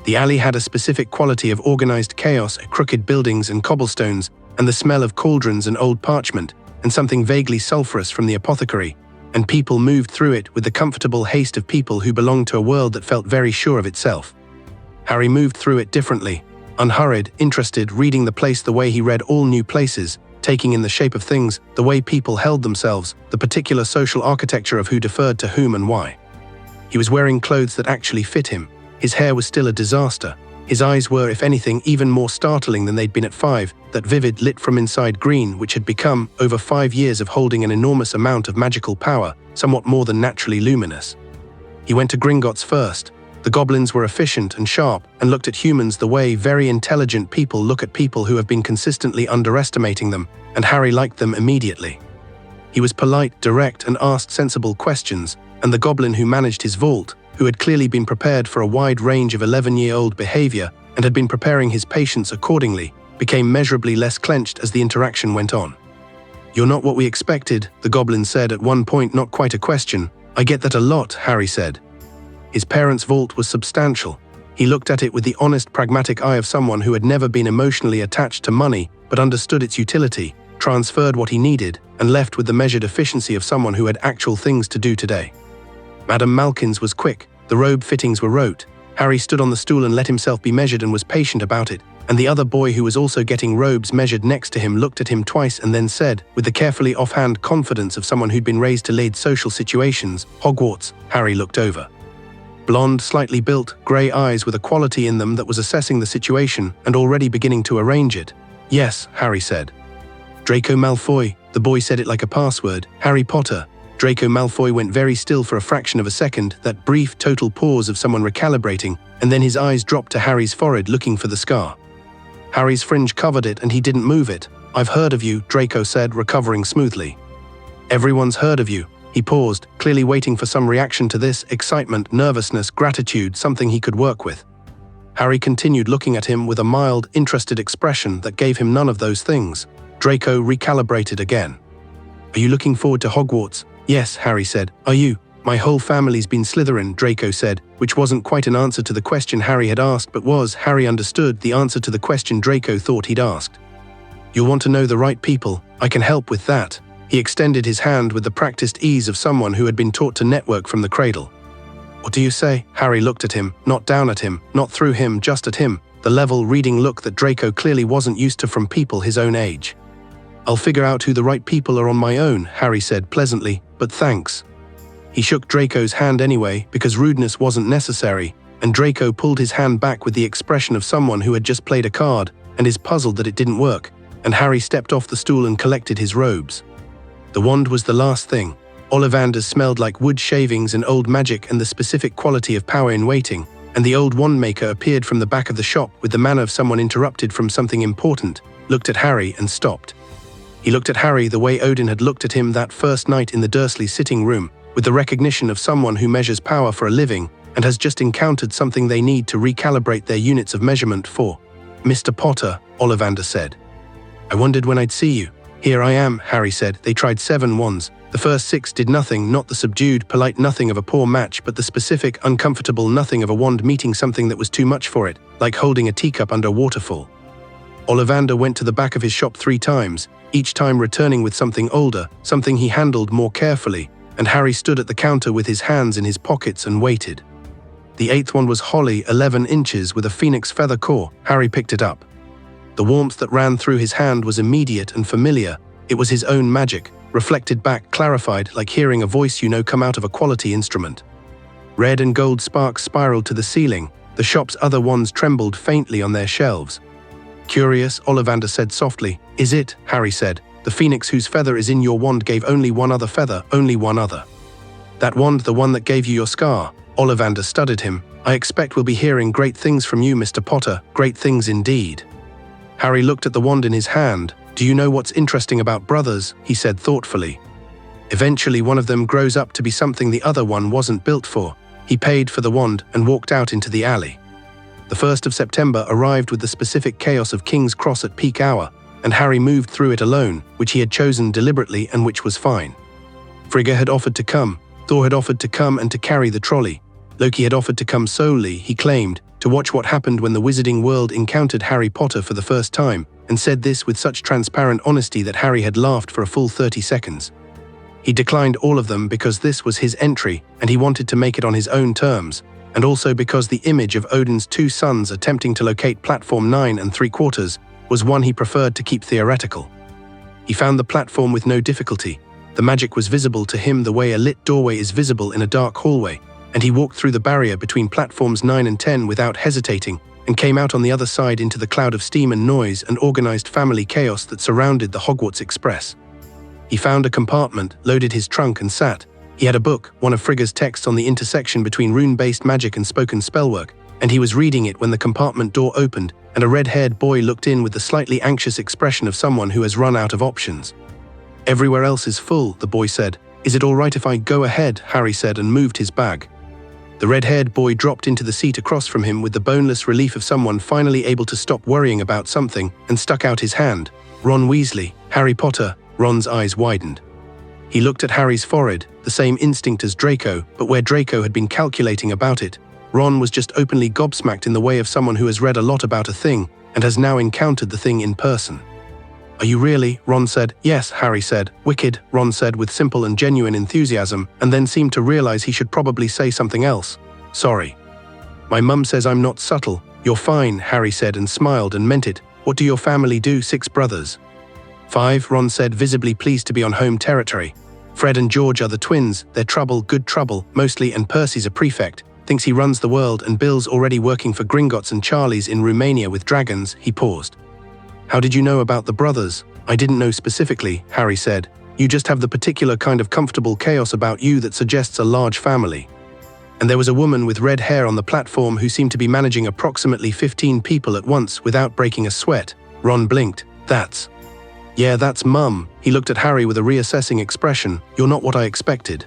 The alley had a specific quality of organized chaos, crooked buildings and cobblestones, and the smell of cauldrons and old parchment, and something vaguely sulphurous from the apothecary, and people moved through it with the comfortable haste of people who belonged to a world that felt very sure of itself. Harry moved through it differently, unhurried, interested, reading the place the way he read all new places, taking in the shape of things, the way people held themselves, the particular social architecture of who deferred to whom and why. He was wearing clothes that actually fit him. His hair was still a disaster. His eyes were, if anything, even more startling than they'd been at 5, that vivid, lit from inside green which had become, over 5 years of holding an enormous amount of magical power, somewhat more than naturally luminous. He went to Gringotts first. The goblins were efficient and sharp, and looked at humans the way very intelligent people look at people who have been consistently underestimating them, and Harry liked them immediately. He was polite, direct, and asked sensible questions, and the goblin who managed his vault, who had clearly been prepared for a wide range of 11-year-old behavior and had been preparing his patience accordingly, became measurably less clenched as the interaction went on. "You're not what we expected," the goblin said at one point, not quite a question. "I get that a lot," Harry said. His parents' vault was substantial. He looked at it with the honest, pragmatic eye of someone who had never been emotionally attached to money but understood its utility, transferred what he needed, and left with the measured efficiency of someone who had actual things to do today. Madame Malkin's was quick, the robe fittings were rote. Harry stood on the stool and let himself be measured and was patient about it, and the other boy who was also getting robes measured next to him looked at him twice and then said, with the carefully offhand confidence of someone who'd been raised to lead social situations, "Hogwarts." Harry looked over. Blonde, slightly built, grey eyes with a quality in them that was assessing the situation and already beginning to arrange it. "Yes," Harry said. "Draco Malfoy." The boy said it like a password. "Harry Potter." Draco Malfoy went very still for a fraction of a second, that brief, total pause of someone recalibrating, and then his eyes dropped to Harry's forehead looking for the scar. Harry's fringe covered it and he didn't move it. "I've heard of you," Draco said, recovering smoothly. "Everyone's heard of you." He paused, clearly waiting for some reaction to this: excitement, nervousness, gratitude, something he could work with. Harry continued looking at him with a mild, interested expression that gave him none of those things. Draco recalibrated again. "Are you looking forward to Hogwarts?" "Yes," Harry said. "Are you?" "My whole family's been Slytherin," Draco said, which wasn't quite an answer to the question Harry had asked, but was, Harry understood, the answer to the question Draco thought he'd asked. "You'll want to know the right people. I can help with that." He extended his hand with the practiced ease of someone who had been taught to network from the cradle. "What do you say?" Harry looked at him, not down at him, not through him, just at him, the level, reading look that Draco clearly wasn't used to from people his own age. "I'll figure out who the right people are on my own," Harry said pleasantly, "but thanks." He shook Draco's hand anyway, because rudeness wasn't necessary, and Draco pulled his hand back with the expression of someone who had just played a card and is puzzled that it didn't work, and Harry stepped off the stool and collected his robes. The wand was the last thing. Ollivander's smelled like wood shavings and old magic and the specific quality of power in waiting, and the old wand maker appeared from the back of the shop with the manner of someone interrupted from something important, looked at Harry and stopped. He looked at Harry the way Odin had looked at him that first night in the Dursleys' sitting room, with the recognition of someone who measures power for a living and has just encountered something they need to recalibrate their units of measurement for. "Mr. Potter," Ollivander said. "I wondered when I'd see you." "Here I am," Harry said. They tried 7 wands. The first 6 did nothing, not the subdued, polite nothing of a poor match, but the specific, uncomfortable nothing of a wand meeting something that was too much for it, like holding a teacup under a waterfall. Ollivander went to the back of his shop 3 times, each time returning with something older, something he handled more carefully, and Harry stood at the counter with his hands in his pockets and waited. The 8th one was holly, 11 inches, with a phoenix feather core. Harry picked it up. The warmth that ran through his hand was immediate and familiar. It was his own magic, reflected back, clarified, like hearing a voice you know come out of a quality instrument. Red and gold sparks spiraled to the ceiling. The shop's other wands trembled faintly on their shelves. "Curious," Ollivander said softly. "Is it?" Harry said. "The phoenix whose feather is in your wand gave only one other feather, only one other." "That wand, the one that gave you your scar?" Ollivander studied him. "I expect we'll be hearing great things from you, Mr. Potter, great things indeed." Harry looked at the wand in his hand. "Do you know what's interesting about brothers?" he said thoughtfully. "Eventually one of them grows up to be something the other one wasn't built for." He paid for the wand and walked out into the alley. The 1st of September arrived with the specific chaos of King's Cross at peak hour, and Harry moved through it alone, which he had chosen deliberately and which was fine. Frigga had offered to come, Thor had offered to come and to carry the trolley. Loki had offered to come solely, he claimed, to watch what happened when the wizarding world encountered Harry Potter for the first time, and said this with such transparent honesty that Harry had laughed for a full 30 seconds. He declined all of them because this was his entry, and he wanted to make it on his own terms, and also because the image of Odin's 2 sons attempting to locate platform 9 3/4 was one he preferred to keep theoretical. He found the platform with no difficulty. The magic was visible to him the way a lit doorway is visible in a dark hallway, and he walked through the barrier between platforms 9 and 10 without hesitating, and came out on the other side into the cloud of steam and noise and organized family chaos that surrounded the Hogwarts Express. He found a compartment, loaded his trunk and sat. He had a book, one of Frigga's texts on the intersection between rune-based magic and spoken spellwork, and he was reading it when the compartment door opened, and a red-haired boy looked in with the slightly anxious expression of someone who has run out of options. "Everywhere else is full," the boy said. "Is it all right if I go ahead?" Harry said and moved his bag. The red-haired boy dropped into the seat across from him with the boneless relief of someone finally able to stop worrying about something, and stuck out his hand. "Ron Weasley, Harry Potter." Ron's eyes widened. He looked at Harry's forehead, the same instinct as Draco, but where Draco had been calculating about it, Ron was just openly gobsmacked in the way of someone who has read a lot about a thing and has now encountered the thing in person. Are you really? Ron said. Yes, Harry said. Wicked, Ron said with simple and genuine enthusiasm, and then seemed to realize he should probably say something else. Sorry. My mum says I'm not subtle. You're fine, Harry said and smiled and meant it. What do your family do? 6 brothers. 5, Ron said, visibly pleased to be on home territory. Fred and George are the twins. They're trouble, good trouble, mostly, and Percy's a prefect. Thinks he runs the world, and Bill's already working for Gringotts and Charlie's in Romania with dragons. He paused. How did you know about the brothers? I didn't know specifically, Harry said. You just have the particular kind of comfortable chaos about you that suggests a large family. And there was a woman with red hair on the platform who seemed to be managing approximately 15 people at once without breaking a sweat. Ron blinked. Yeah, that's Mum. He looked at Harry with a reassessing expression. You're not what I expected.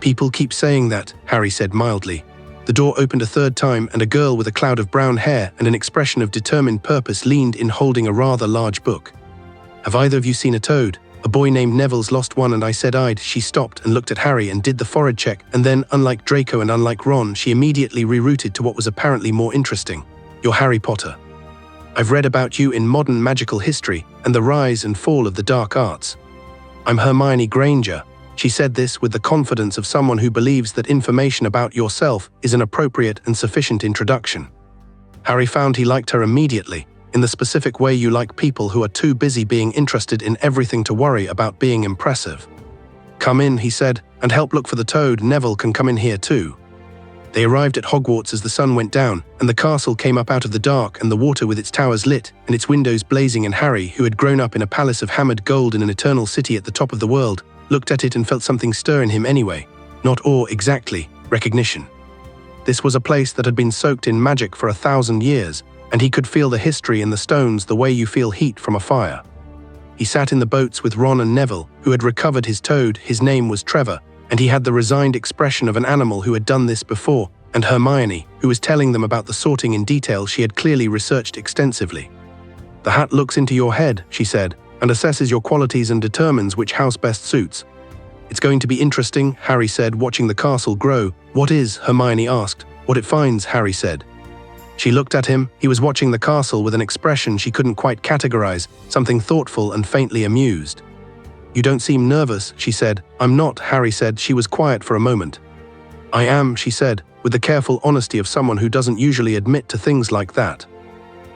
People keep saying that, Harry said mildly. The door opened a 3rd time and a girl with a cloud of brown hair and an expression of determined purpose leaned in holding a rather large book. Have either of you seen a toad? A boy named Neville's lost one, and I said I'd. She stopped and looked at Harry and did the forehead check, and then, unlike Draco and unlike Ron, she immediately rerouted to what was apparently more interesting. You're Harry Potter. I've read about you in modern magical history and the rise and fall of the dark arts. I'm Hermione Granger. She said this with the confidence of someone who believes that information about yourself is an appropriate and sufficient introduction. Harry found he liked her immediately, in the specific way you like people who are too busy being interested in everything to worry about being impressive. Come in, he said, and help look for the toad. Neville can come in here too. They arrived at Hogwarts as the sun went down, and the castle came up out of the dark and the water with its towers lit and its windows blazing, and Harry, who had grown up in a palace of hammered gold in an eternal city at the top of the world, looked at it and felt something stir in him anyway. Not awe exactly, recognition. This was a place that had been soaked in magic for 1,000 years, and he could feel the history in the stones the way you feel heat from a fire. He sat in the boats with Ron and Neville, who had recovered his toad. His name was Trevor, and he had the resigned expression of an animal who had done this before, and Hermione, who was telling them about the sorting in detail she had clearly researched extensively. The hat looks into your head, she said, and assesses your qualities and determines which house best suits. It's going to be interesting, Harry said, watching the castle grow. What is? Hermione asked. What it finds, Harry said. She looked at him. He was watching the castle with an expression she couldn't quite categorize, something thoughtful and faintly amused. You don't seem nervous, she said. I'm not, Harry said. She was quiet for a moment. I am, she said, with the careful honesty of someone who doesn't usually admit to things like that.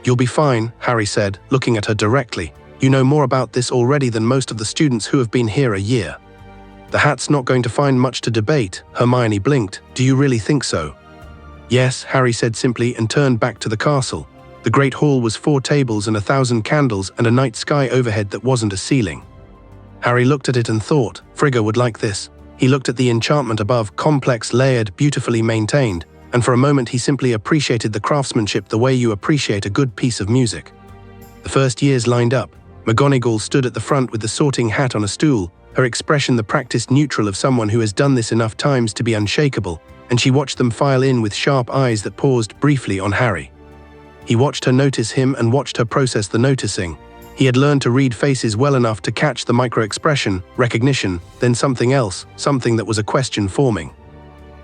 You'll be fine, Harry said, looking at her directly. You know more about this already than most of the students who have been here a year. The hat's not going to find much to debate. Hermione blinked. Do you really think so? Yes, Harry said simply and turned back to the castle. The great hall was 4 tables and 1,000 candles and a night sky overhead that wasn't a ceiling. Harry looked at it and thought, Frigga would like this. He looked at the enchantment above, complex, layered, beautifully maintained, and for a moment he simply appreciated the craftsmanship the way you appreciate a good piece of music. The first years lined up. McGonagall stood at the front with the sorting hat on a stool, her expression the practiced neutral of someone who has done this enough times to be unshakable, and she watched them file in with sharp eyes that paused briefly on Harry. He watched her notice him and watched her process the noticing. He had learned to read faces well enough to catch the micro-expression, recognition, then something else, something that was a question forming.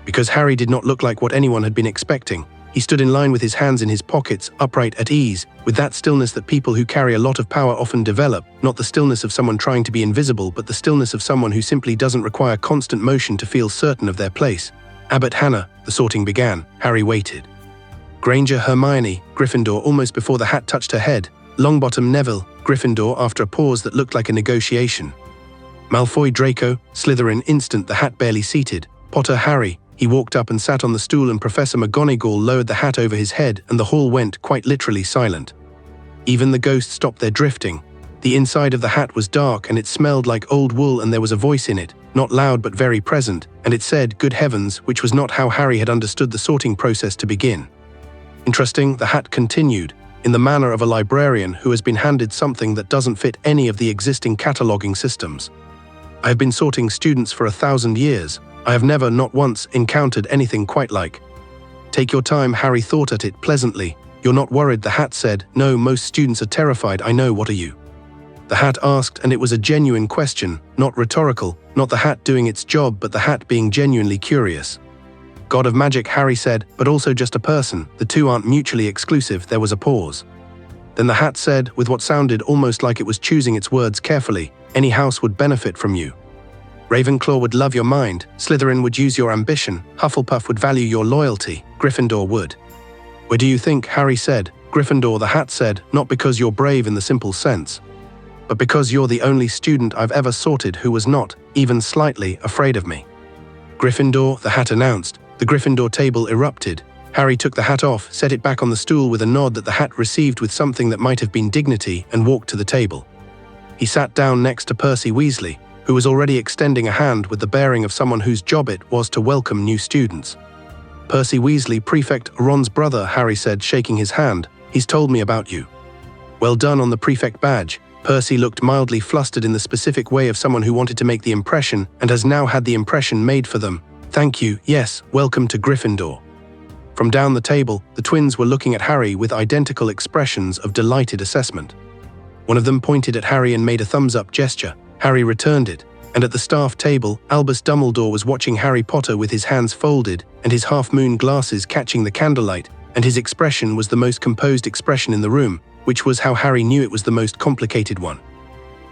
Because Harry did not look like what anyone had been expecting, he stood in line with his hands in his pockets, upright at ease, with that stillness that people who carry a lot of power often develop, not the stillness of someone trying to be invisible, but the stillness of someone who simply doesn't require constant motion to feel certain of their place. Abbott Hannah, the sorting began. Harry waited. Granger Hermione, Gryffindor almost before the hat touched her head. Longbottom Neville, Gryffindor after a pause that looked like a negotiation. Malfoy Draco, Slytherin instant the hat barely seated. Potter Harry. He walked up and sat on the stool and Professor McGonagall lowered the hat over his head and the hall went, quite literally, silent. Even the ghosts stopped their drifting. The inside of the hat was dark and it smelled like old wool and there was a voice in it, not loud but very present, and it said, "Good heavens," which was not how Harry had understood the sorting process to begin. Interesting, the hat continued, in the manner of a librarian who has been handed something that doesn't fit any of the existing cataloging systems. I have been sorting students for 1,000 years. I have never, not once, encountered anything quite like. Take your time, Harry thought at it pleasantly. You're not worried, the hat said. No, most students are terrified, I know, what are you? The hat asked, and it was a genuine question, not rhetorical, not the hat doing its job, but the hat being genuinely curious. God of magic, Harry said, but also just a person. The two aren't mutually exclusive. There was a pause. Then the hat said, with what sounded almost like it was choosing its words carefully, "Any house would benefit from you. Ravenclaw would love your mind, Slytherin would use your ambition, Hufflepuff would value your loyalty, Gryffindor would." "Where do you think?" Harry said. "Gryffindor," the hat said, "not because you're brave in the simple sense, but because you're the only student I've ever sorted who was not, even slightly, afraid of me." "Gryffindor," the hat announced. The Gryffindor table erupted. Harry took the hat off, set it back on the stool with a nod that the hat received with something that might have been dignity, and walked to the table. He sat down next to Percy Weasley, who was already extending a hand with the bearing of someone whose job it was to welcome new students. "Percy Weasley, Prefect Ron's brother," Harry said, shaking his hand. "He's told me about you." "Well done on the prefect badge." Percy looked mildly flustered in the specific way of someone who wanted to make the impression and has now had the impression made for them. "Thank you, yes, welcome to Gryffindor." From down the table, the twins were looking at Harry with identical expressions of delighted assessment. One of them pointed at Harry and made a thumbs-up gesture. Harry returned it, and at the staff table, Albus Dumbledore was watching Harry Potter with his hands folded and his half-moon glasses catching the candlelight, and his expression was the most composed expression in the room, which was how Harry knew it was the most complicated one.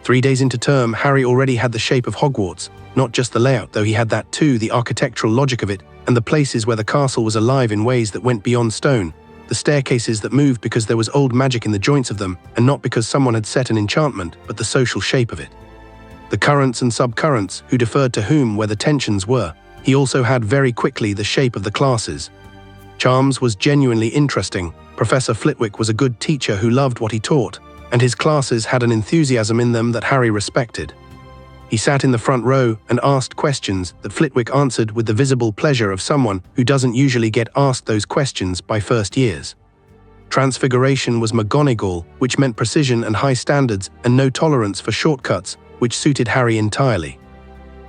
3 days into term, Harry already had the shape of Hogwarts, not just the layout, though he had that too, the architectural logic of it, and the places where the castle was alive in ways that went beyond stone, the staircases that moved because there was old magic in the joints of them, and not because someone had set an enchantment, but the social shape of it. The currents and subcurrents, who deferred to whom where the tensions were. He also had very quickly the shape of the classes. Charms was genuinely interesting. Professor Flitwick was a good teacher who loved what he taught, and his classes had an enthusiasm in them that Harry respected. He sat in the front row and asked questions that Flitwick answered with the visible pleasure of someone who doesn't usually get asked those questions by first years. Transfiguration was McGonagall, which meant precision and high standards and no tolerance for shortcuts, which suited Harry entirely.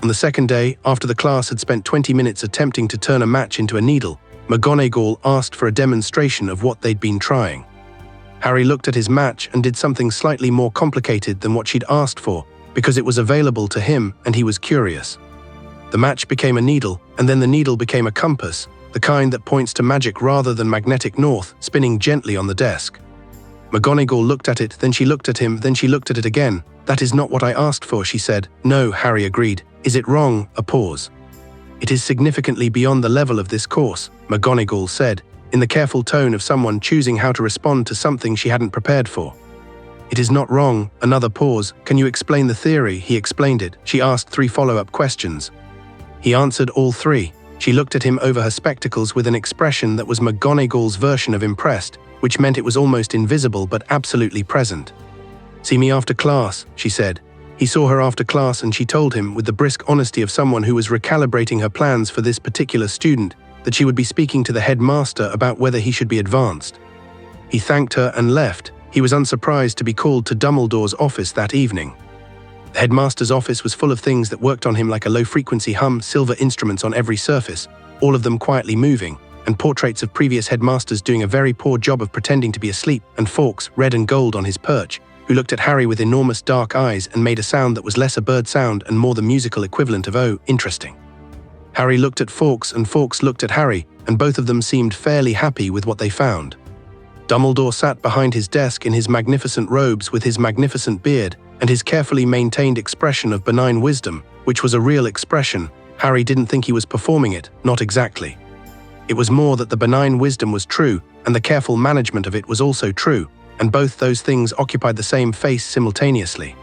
On the second day, after the class had spent 20 minutes attempting to turn a match into a needle, McGonagall asked for a demonstration of what they'd been trying. Harry looked at his match and did something slightly more complicated than what she'd asked for, because it was available to him and he was curious. The match became a needle, and then the needle became a compass, the kind that points to magic rather than magnetic north, spinning gently on the desk. McGonagall looked at it, then she looked at him, then she looked at it again. "That is not what I asked for," she said. "No," Harry agreed. "Is it wrong?" A pause. "It is significantly beyond the level of this course," McGonagall said, in the careful tone of someone choosing how to respond to something she hadn't prepared for. "It is not wrong." Another pause. "Can you explain the theory?" He explained it. She asked 3 follow-up questions. He answered all 3. She looked at him over her spectacles with an expression that was McGonagall's version of impressed, which meant it was almost invisible but absolutely present. "See me after class," she said. He saw her after class and she told him, with the brisk honesty of someone who was recalibrating her plans for this particular student, that she would be speaking to the headmaster about whether he should be advanced. He thanked her and left. He was unsurprised to be called to Dumbledore's office that evening. The headmaster's office was full of things that worked on him like a low-frequency hum, silver instruments on every surface, all of them quietly moving, and portraits of previous headmasters doing a very poor job of pretending to be asleep, and Fawkes, red and gold on his perch, who looked at Harry with enormous dark eyes and made a sound that was less a bird sound and more the musical equivalent of "oh, interesting." Harry looked at Fawkes and Fawkes looked at Harry, and both of them seemed fairly happy with what they found. Dumbledore sat behind his desk in his magnificent robes with his magnificent beard and his carefully maintained expression of benign wisdom, which was a real expression. Harry didn't think he was performing it, not exactly. It was more that the benign wisdom was true, and the careful management of it was also true, and both those things occupied the same face simultaneously.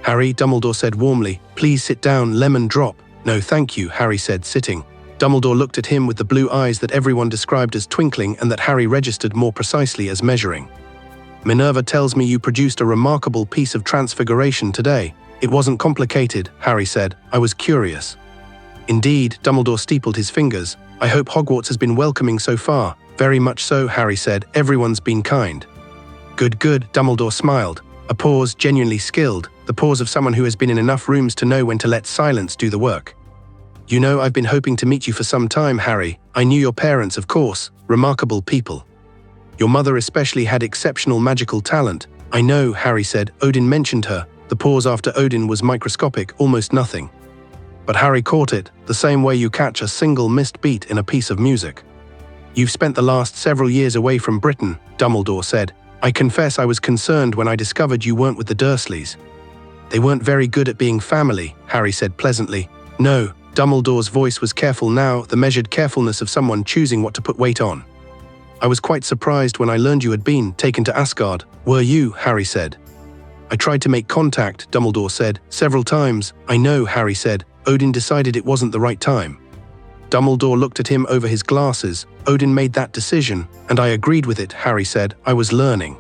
"Harry," Dumbledore said warmly, "please sit down, lemon drop." "No, thank you," Harry said, sitting. Dumbledore looked at him with the blue eyes that everyone described as twinkling and that Harry registered more precisely as measuring. "Minerva tells me you produced a remarkable piece of transfiguration today." "It wasn't complicated," Harry said. "I was curious." "Indeed," Dumbledore steepled his fingers. "I hope Hogwarts has been welcoming so far." "Very much so," Harry said. "Everyone's been kind." "Good, good," Dumbledore smiled. A pause, genuinely skilled, the pause of someone who has been in enough rooms to know when to let silence do the work. "You know, I've been hoping to meet you for some time, Harry. I knew your parents, of course. Remarkable people. Your mother especially had exceptional magical talent." "I know," Harry said. "Odin mentioned her." The pause after Odin was microscopic, almost nothing. But Harry caught it, the same way you catch a single missed beat in a piece of music. "You've spent the last several years away from Britain," Dumbledore said. I confess I was concerned when I discovered you weren't with the Dursleys. They weren't very good at being family, Harry said pleasantly. No, Dumbledore's voice was careful now, the measured carefulness of someone choosing what to put weight on. I was quite surprised when I learned you had been taken to Asgard. Were you? Harry said. I tried to make contact, Dumbledore said, several times. I know, Harry said. Odin decided it wasn't the right time. Dumbledore looked at him over his glasses. Odin made that decision, and I agreed with it, Harry said. I was learning.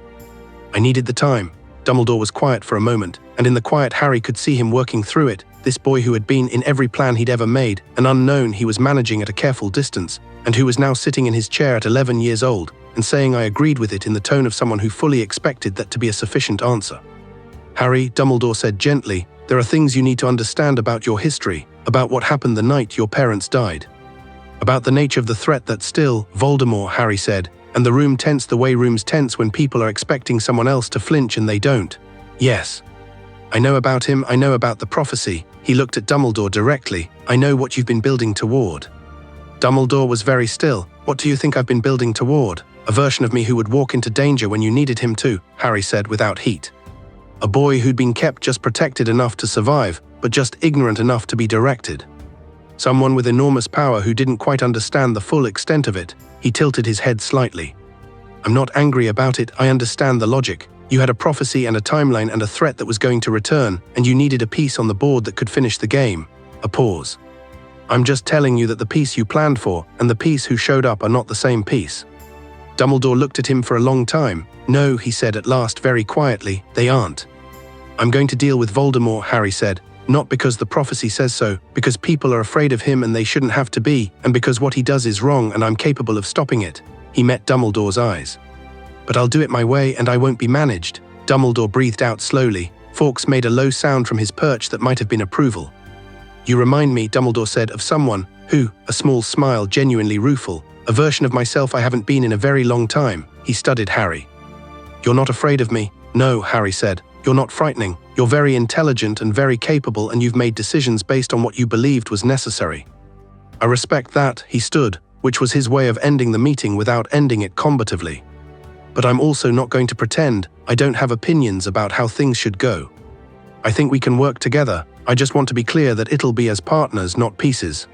I needed the time. Dumbledore was quiet for a moment, and in the quiet Harry could see him working through it, this boy who had been in every plan he'd ever made, an unknown he was managing at a careful distance, and who was now sitting in his chair at 11 years old, and saying I agreed with it in the tone of someone who fully expected that to be a sufficient answer. Harry, Dumbledore said gently, there are things you need to understand about your history, about what happened the night your parents died. About the nature of the threat that still, Voldemort, Harry said, and the room tense the way rooms tense when people are expecting someone else to flinch and they don't. Yes. I know about him, I know about the prophecy. He looked at Dumbledore directly. I know what you've been building toward. Dumbledore was very still. What do you think I've been building toward? A version of me who would walk into danger when you needed him to, Harry said without heat. A boy who'd been kept just protected enough to survive, but just ignorant enough to be directed. Someone with enormous power who didn't quite understand the full extent of it. He tilted his head slightly. I'm not angry about it, I understand the logic. You had a prophecy and a timeline and a threat that was going to return, and you needed a piece on the board that could finish the game. A pause. I'm just telling you that the piece you planned for and the piece who showed up are not the same piece. Dumbledore looked at him for a long time. No, he said at last very quietly, they aren't. I'm going to deal with Voldemort, Harry said. Not because the prophecy says so, because people are afraid of him and they shouldn't have to be, and because what he does is wrong and I'm capable of stopping it. He met Dumbledore's eyes. But I'll do it my way and I won't be managed. Dumbledore breathed out slowly. Fawkes made a low sound from his perch that might have been approval. You remind me, Dumbledore said, of someone who, a small smile genuinely rueful, a version of myself I haven't been in a very long time. He studied Harry. You're not afraid of me? No, Harry said. You're not frightening. You're very intelligent and very capable and you've made decisions based on what you believed was necessary. I respect that, he stood, which was his way of ending the meeting without ending it combatively. But I'm also not going to pretend I don't have opinions about how things should go. I think we can work together. I just want to be clear that it'll be as partners, not pieces.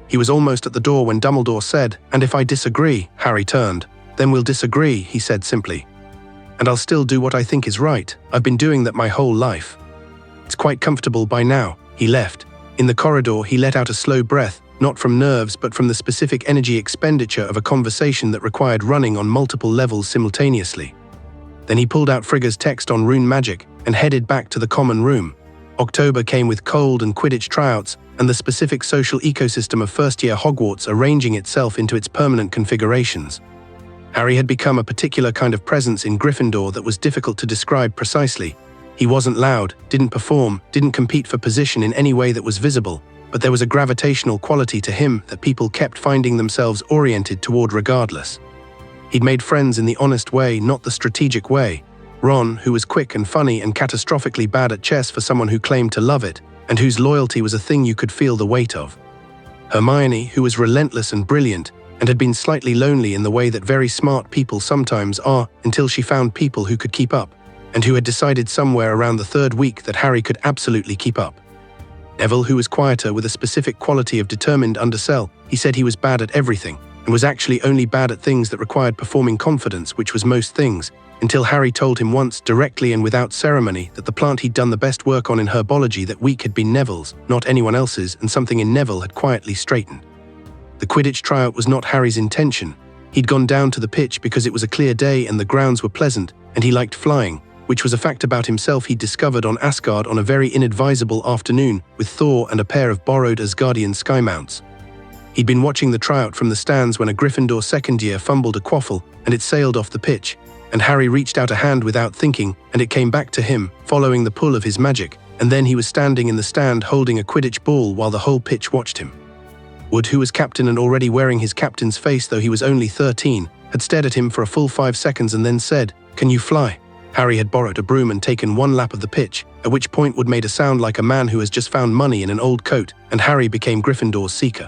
He was almost at the door when Dumbledore said, and if I disagree, Harry turned. Then we'll disagree, he said simply. And I'll still do what I think is right. I've been doing that my whole life. It's quite comfortable by now. He left. In the corridor, he let out a slow breath, not from nerves but from the specific energy expenditure of a conversation that required running on multiple levels simultaneously. Then he pulled out Frigga's text on rune magic and headed back to the common room. October came with cold and Quidditch tryouts and the specific social ecosystem of first-year Hogwarts arranging itself into its permanent configurations. Harry had become a particular kind of presence in Gryffindor that was difficult to describe precisely. He wasn't loud, didn't perform, didn't compete for position in any way that was visible, but there was a gravitational quality to him that people kept finding themselves oriented toward regardless. He'd made friends in the honest way, not the strategic way. Ron, who was quick and funny and catastrophically bad at chess for someone who claimed to love it, and whose loyalty was a thing you could feel the weight of. Hermione, who was relentless and brilliant, and had been slightly lonely in the way that very smart people sometimes are until she found people who could keep up, and who had decided somewhere around the third week that Harry could absolutely keep up. Neville, who was quieter with a specific quality of determined undersell. He said he was bad at everything, and was actually only bad at things that required performing confidence, which was most things, until Harry told him once, directly and without ceremony, that the plant he'd done the best work on in herbology that week had been Neville's, not anyone else's, and something in Neville had quietly straightened. The Quidditch tryout was not Harry's intention. He'd gone down to the pitch because it was a clear day and the grounds were pleasant, and he liked flying, which was a fact about himself he'd discovered on Asgard on a very inadvisable afternoon with Thor and a pair of borrowed Asgardian sky mounts. He'd been watching the tryout from the stands when a Gryffindor second year fumbled a quaffle and it sailed off the pitch, and Harry reached out a hand without thinking, and it came back to him, following the pull of his magic, and then he was standing in the stand holding a Quidditch ball while the whole pitch watched him. Wood, who was captain and already wearing his captain's face though he was only 13, had stared at him for a full 5 seconds and then said, "Can you fly?" Harry had borrowed a broom and taken one lap of the pitch, at which point Wood made a sound like a man who has just found money in an old coat, and Harry became Gryffindor's seeker.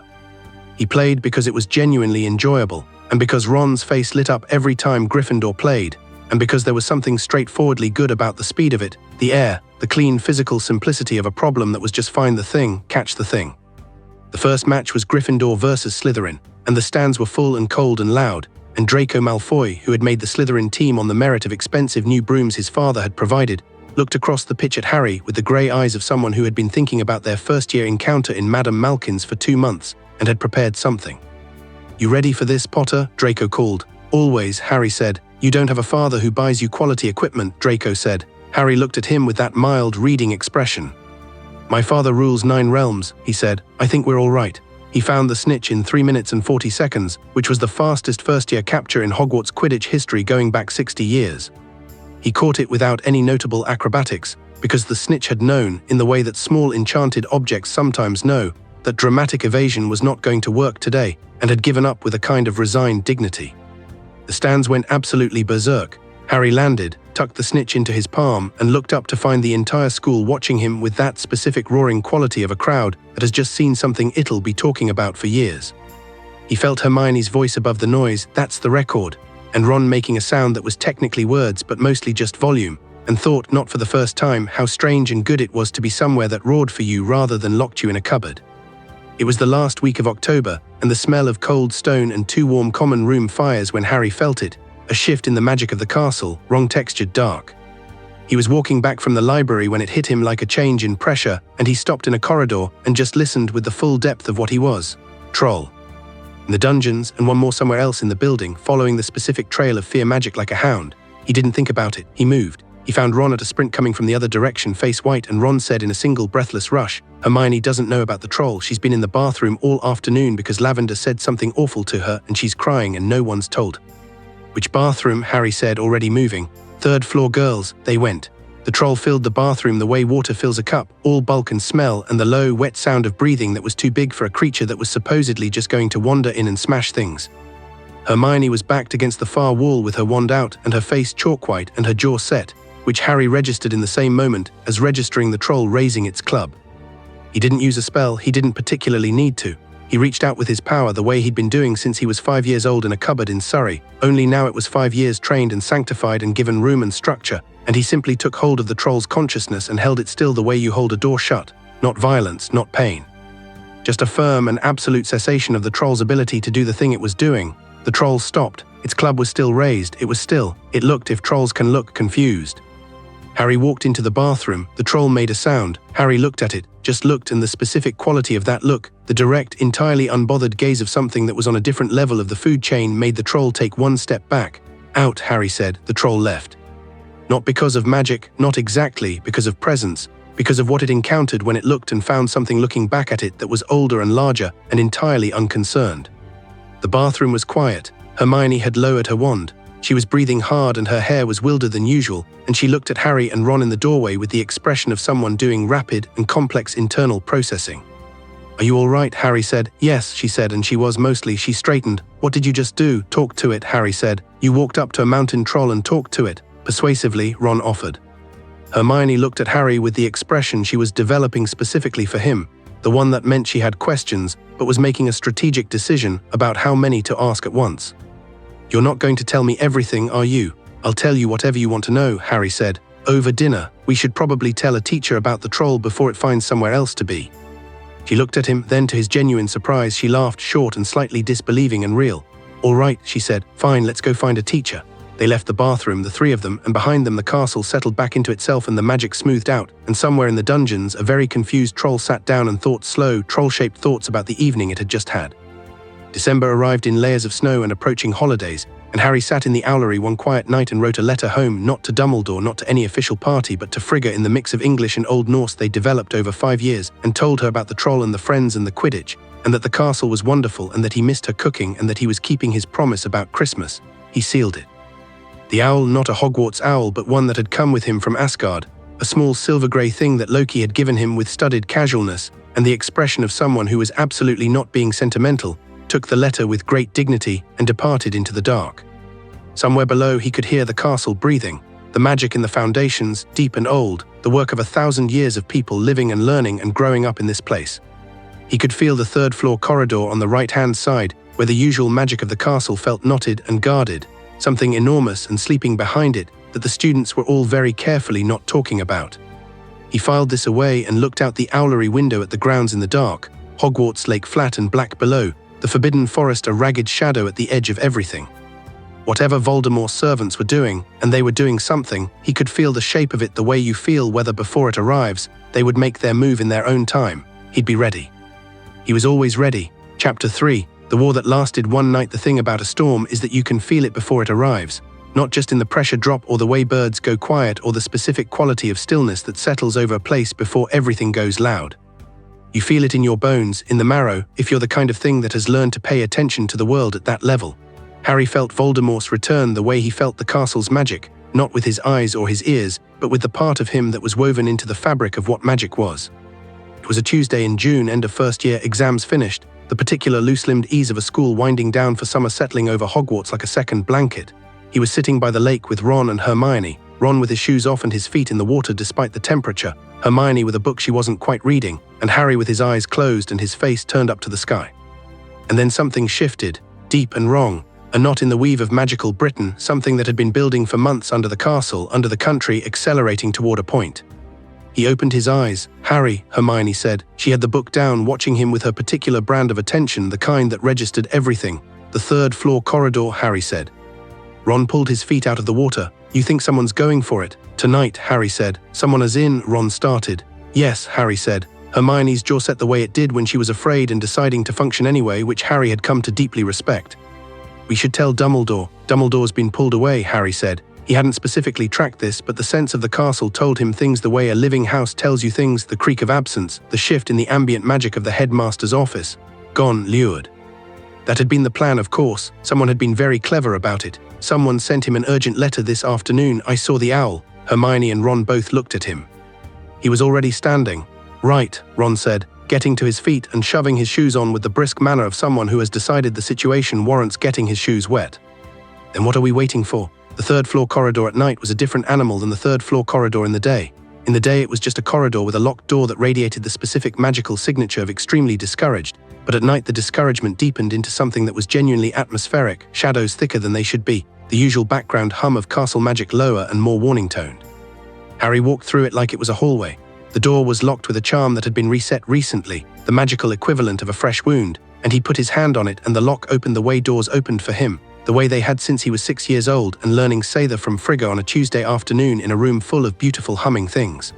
He played because it was genuinely enjoyable, and because Ron's face lit up every time Gryffindor played, And because there was something straightforwardly good about the speed of it, the air, the clean physical simplicity of a problem that was just find the thing, catch the thing. The first match was Gryffindor versus Slytherin, and the stands were full and cold and loud, and Draco Malfoy, who had made the Slytherin team on the merit of expensive new brooms his father had provided, looked across the pitch at Harry with the grey eyes of someone who had been thinking about their first-year encounter in Madame Malkin's for 2 months and had prepared something. "You ready for this, Potter?" Draco called. "Always," Harry said. "You don't have a father who buys you quality equipment," Draco said. Harry looked at him with that mild, reading expression. "My father rules 9 realms," he said. "I think we're all right." He found the snitch in 3 minutes and 40 seconds, which was the fastest first-year capture in Hogwarts Quidditch history going back 60 years. He caught it without any notable acrobatics, because the snitch had known, in the way that small enchanted objects sometimes know, that dramatic evasion was not going to work today, and had given up with a kind of resigned dignity. The stands went absolutely berserk. Harry landed, tucked the snitch into his palm, and looked up to find the entire school watching him with that specific roaring quality of a crowd that has just seen something it'll be talking about for years. He felt Hermione's voice above the noise, "That's the record," and Ron making a sound that was technically words but mostly just volume, and thought, not for the first time, how strange and good it was to be somewhere that roared for you rather than locked you in a cupboard. It was the last week of October, and the smell of cold stone and 2 warm common room fires when Harry felt it, a shift in the magic of the castle, wrong-textured dark. He was walking back from the library when it hit him like a change in pressure, and he stopped in a corridor and just listened with the full depth of what he was. Troll. In the dungeons, and one more somewhere else in the building, following the specific trail of fear magic like a hound. He didn't think about it, he moved. He found Ron at a sprint coming from the other direction, face white, and Ron said in a single breathless rush, "Hermione doesn't know about the troll. She's been in the bathroom all afternoon because Lavender said something awful to her and she's crying and no one's told." "Which bathroom?" Harry said, already moving. "3rd floor, girls." They went. The troll filled the bathroom the way water fills a cup, all bulk and smell, and the low, wet sound of breathing that was too big for a creature that was supposedly just going to wander in and smash things. Hermione was backed against the far wall with her wand out and her face chalk-white and her jaw set, which Harry registered in the same moment as registering the troll raising its club. He didn't use a spell, he didn't particularly need to. He reached out with his power the way he'd been doing since he was 5 years old in a cupboard in Surrey, only now it was 5 years trained and sanctified and given room and structure, and he simply took hold of the troll's consciousness and held it still the way you hold a door shut, not violence, not pain. Just a firm and absolute cessation of the troll's ability to do the thing it was doing. The troll stopped, its club was still raised, it was still, it looked, if trolls can look, confused. Harry walked into the bathroom, the troll made a sound, Harry looked at it, just looked, and the specific quality of that look, the direct, entirely unbothered gaze of something that was on a different level of the food chain made the troll take 1 step back. "Out," Harry said, the troll left. Not because of magic, not exactly, because of presence, because of what it encountered when it looked and found something looking back at it that was older and larger and entirely unconcerned. The bathroom was quiet. Hermione had lowered her wand. She was breathing hard and her hair was wilder than usual, and she looked at Harry and Ron in the doorway with the expression of someone doing rapid and complex internal processing. "Are you all right?" Harry said. "Yes," she said, and she was mostly. She straightened. "What did you just do?" "Talk to it," Harry said. "You walked up to a mountain troll and talked to it." Persuasively, Ron offered. Hermione looked at Harry with the expression she was developing specifically for him, the one that meant she had questions, but was making a strategic decision about how many to ask at once. "You're not going to tell me everything, are you?" "I'll tell you whatever you want to know," Harry said. "Over dinner, we should probably tell a teacher about the troll before it finds somewhere else to be." She looked at him, then to his genuine surprise she laughed, short and slightly disbelieving and real. "All right," she said. "Fine, let's go find a teacher." They left the bathroom, the 3 of them, and behind them the castle settled back into itself and the magic smoothed out, and somewhere in the dungeons a very confused troll sat down and thought slow, troll-shaped thoughts about the evening it had just had. December arrived in layers of snow and approaching holidays, and Harry sat in the owlery one quiet night and wrote a letter home, not to Dumbledore, not to any official party, but to Frigga in the mix of English and Old Norse they developed over 5 years, and told her about the troll and the friends and the Quidditch, and that the castle was wonderful and that he missed her cooking and that he was keeping his promise about Christmas. He sealed it. The owl, not a Hogwarts owl, but one that had come with him from Asgard, a small silver-grey thing that Loki had given him with studied casualness, and the expression of someone who was absolutely not being sentimental, took the letter with great dignity and departed into the dark. Somewhere below he could hear the castle breathing, the magic in the foundations, deep and old, the work of 1,000 years of people living and learning and growing up in this place. He could feel the 3rd floor corridor on the right-hand side, where the usual magic of the castle felt knotted and guarded, something enormous and sleeping behind it that the students were all very carefully not talking about. He filed this away and looked out the owlery window at the grounds in the dark, Hogwarts lake flat and black below, the forbidden forest a ragged shadow at the edge of everything. Whatever Voldemort's servants were doing, and they were doing something, he could feel the shape of it the way you feel whether before it arrives, they would make their move in their own time. He'd be ready. He was always ready. Chapter 3, The War That Lasted One Night. The thing about a storm is that you can feel it before it arrives, not just in the pressure drop or the way birds go quiet or the specific quality of stillness that settles over a place before everything goes loud. You feel it in your bones, in the marrow, if you're the kind of thing that has learned to pay attention to the world at that level. Harry felt Voldemort's return the way he felt the castle's magic, not with his eyes or his ears, but with the part of him that was woven into the fabric of what magic was. It was a Tuesday in June, end of first-year, exams finished, the particular loose-limbed ease of a school winding down for summer settling over Hogwarts like a second blanket. He was sitting by the lake with Ron and Hermione, Ron with his shoes off and his feet in the water despite the temperature, Hermione with a book she wasn't quite reading, and Harry with his eyes closed and his face turned up to the sky. And then something shifted, deep and wrong, a knot in the weave of magical Britain, something that had been building for months under the castle, under the country, accelerating toward a point. He opened his eyes. Harry, Hermione said. She had the book down, watching him with her particular brand of attention, the kind that registered everything. The third-floor corridor, Harry said. Ron pulled his feet out of the water. You think someone's going for it? Tonight, Harry said. Someone as in, Ron started. Yes, Harry said. Hermione's jaw set the way it did when she was afraid and deciding to function anyway, which Harry had come to deeply respect. We should tell Dumbledore. Dumbledore's been pulled away, Harry said. He hadn't specifically tracked this, but the sense of the castle told him things the way a living house tells you things, the creak of absence, the shift in the ambient magic of the headmaster's office. Gone, lured. That had been the plan, of course. Someone had been very clever about it. Someone sent him an urgent letter this afternoon. I saw the owl. Hermione and Ron both looked at him. He was already standing. Right, Ron said, getting to his feet and shoving his shoes on with the brisk manner of someone who has decided the situation warrants getting his shoes wet. Then what are we waiting for? The third-floor corridor at night was a different animal than the third-floor corridor in the day. In the day it was just a corridor with a locked door that radiated the specific magical signature of extremely discouraged, but at night the discouragement deepened into something that was genuinely atmospheric, shadows thicker than they should be, the usual background hum of castle magic lower and more warning-toned. Harry walked through it like it was a hallway. The door was locked with a charm that had been reset recently, the magical equivalent of a fresh wound, and he put his hand on it and the lock opened the way doors opened for him, the way they had since he was 6 years old and learning Sather from Frigga on a Tuesday afternoon in a room full of beautiful humming things.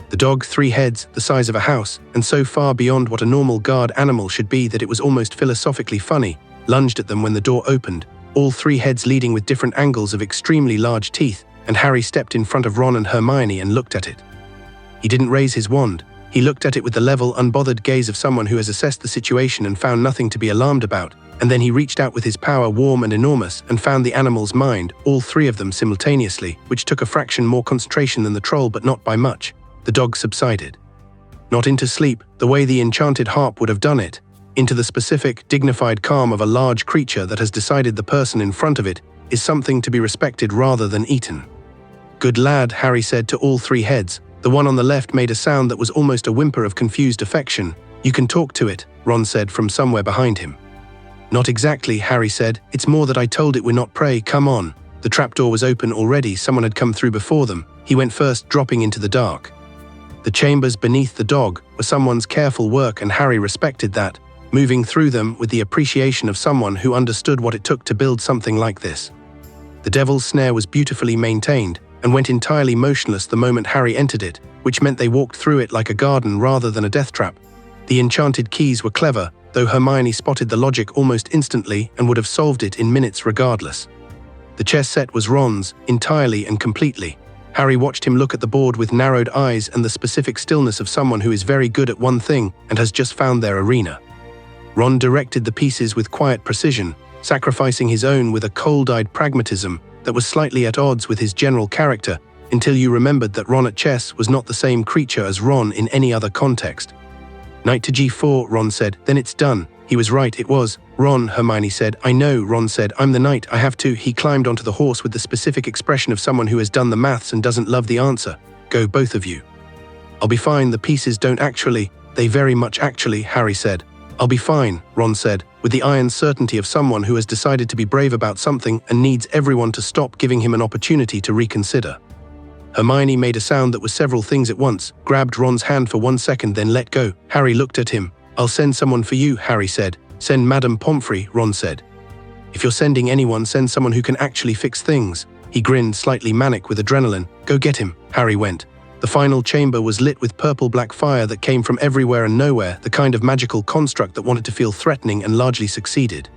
The dog, 3 heads, the size of a house, and so far beyond what a normal guard animal should be that it was almost philosophically funny, lunged at them when the door opened, all 3 heads leading with different angles of extremely large teeth, and Harry stepped in front of Ron and Hermione and looked at it. He didn't raise his wand. He looked at it with the level, unbothered gaze of someone who has assessed the situation and found nothing to be alarmed about, and then he reached out with his power warm and enormous and found the animal's mind, all 3 of them simultaneously, which took a fraction more concentration than the troll but not by much. The dog subsided. Not into sleep, the way the enchanted harp would have done it, into the specific, dignified calm of a large creature that has decided the person in front of it is something to be respected rather than eaten. Good lad, Harry said to all 3 heads. The one on the left made a sound that was almost a whimper of confused affection. You can talk to it, Ron said from somewhere behind him. Not exactly, Harry said. It's more that I told it we're not prey, come on. The trapdoor was open already, someone had come through before them. He went first, dropping into the dark. The chambers beneath the dog were someone's careful work and Harry respected that, moving through them with the appreciation of someone who understood what it took to build something like this. The devil's snare was beautifully maintained, and went entirely motionless the moment Harry entered it, which meant they walked through it like a garden rather than a death trap. The enchanted keys were clever, though Hermione spotted the logic almost instantly and would have solved it in minutes regardless. The chess set was Ron's, entirely and completely. Harry watched him look at the board with narrowed eyes and the specific stillness of someone who is very good at one thing and has just found their arena. Ron directed the pieces with quiet precision, sacrificing his own with a cold-eyed pragmatism that was slightly at odds with his general character, until you remembered that Ron at chess was not the same creature as Ron in any other context. Knight to g4, Ron said. Then it's done. He was right, it was. Ron, Hermione said. I know, Ron said. I'm the knight, I have to. He climbed onto the horse with the specific expression of someone who has done the maths and doesn't love the answer. Go, both of you. I'll be fine, the pieces don't actually. They very much actually, Harry said. "I'll be fine," Ron said, with the iron certainty of someone who has decided to be brave about something and needs everyone to stop giving him an opportunity to reconsider. Hermione made a sound that was several things at once, grabbed Ron's hand for 1 second, then let go. Harry looked at him. "I'll send someone for you," Harry said. "Send Madame Pomfrey," Ron said. "If you're sending anyone, send someone who can actually fix things." He grinned, slightly manic with adrenaline. "Go get him." Harry went. The final chamber was lit with purple-black fire that came from everywhere and nowhere, the kind of magical construct that wanted to feel threatening and largely succeeded.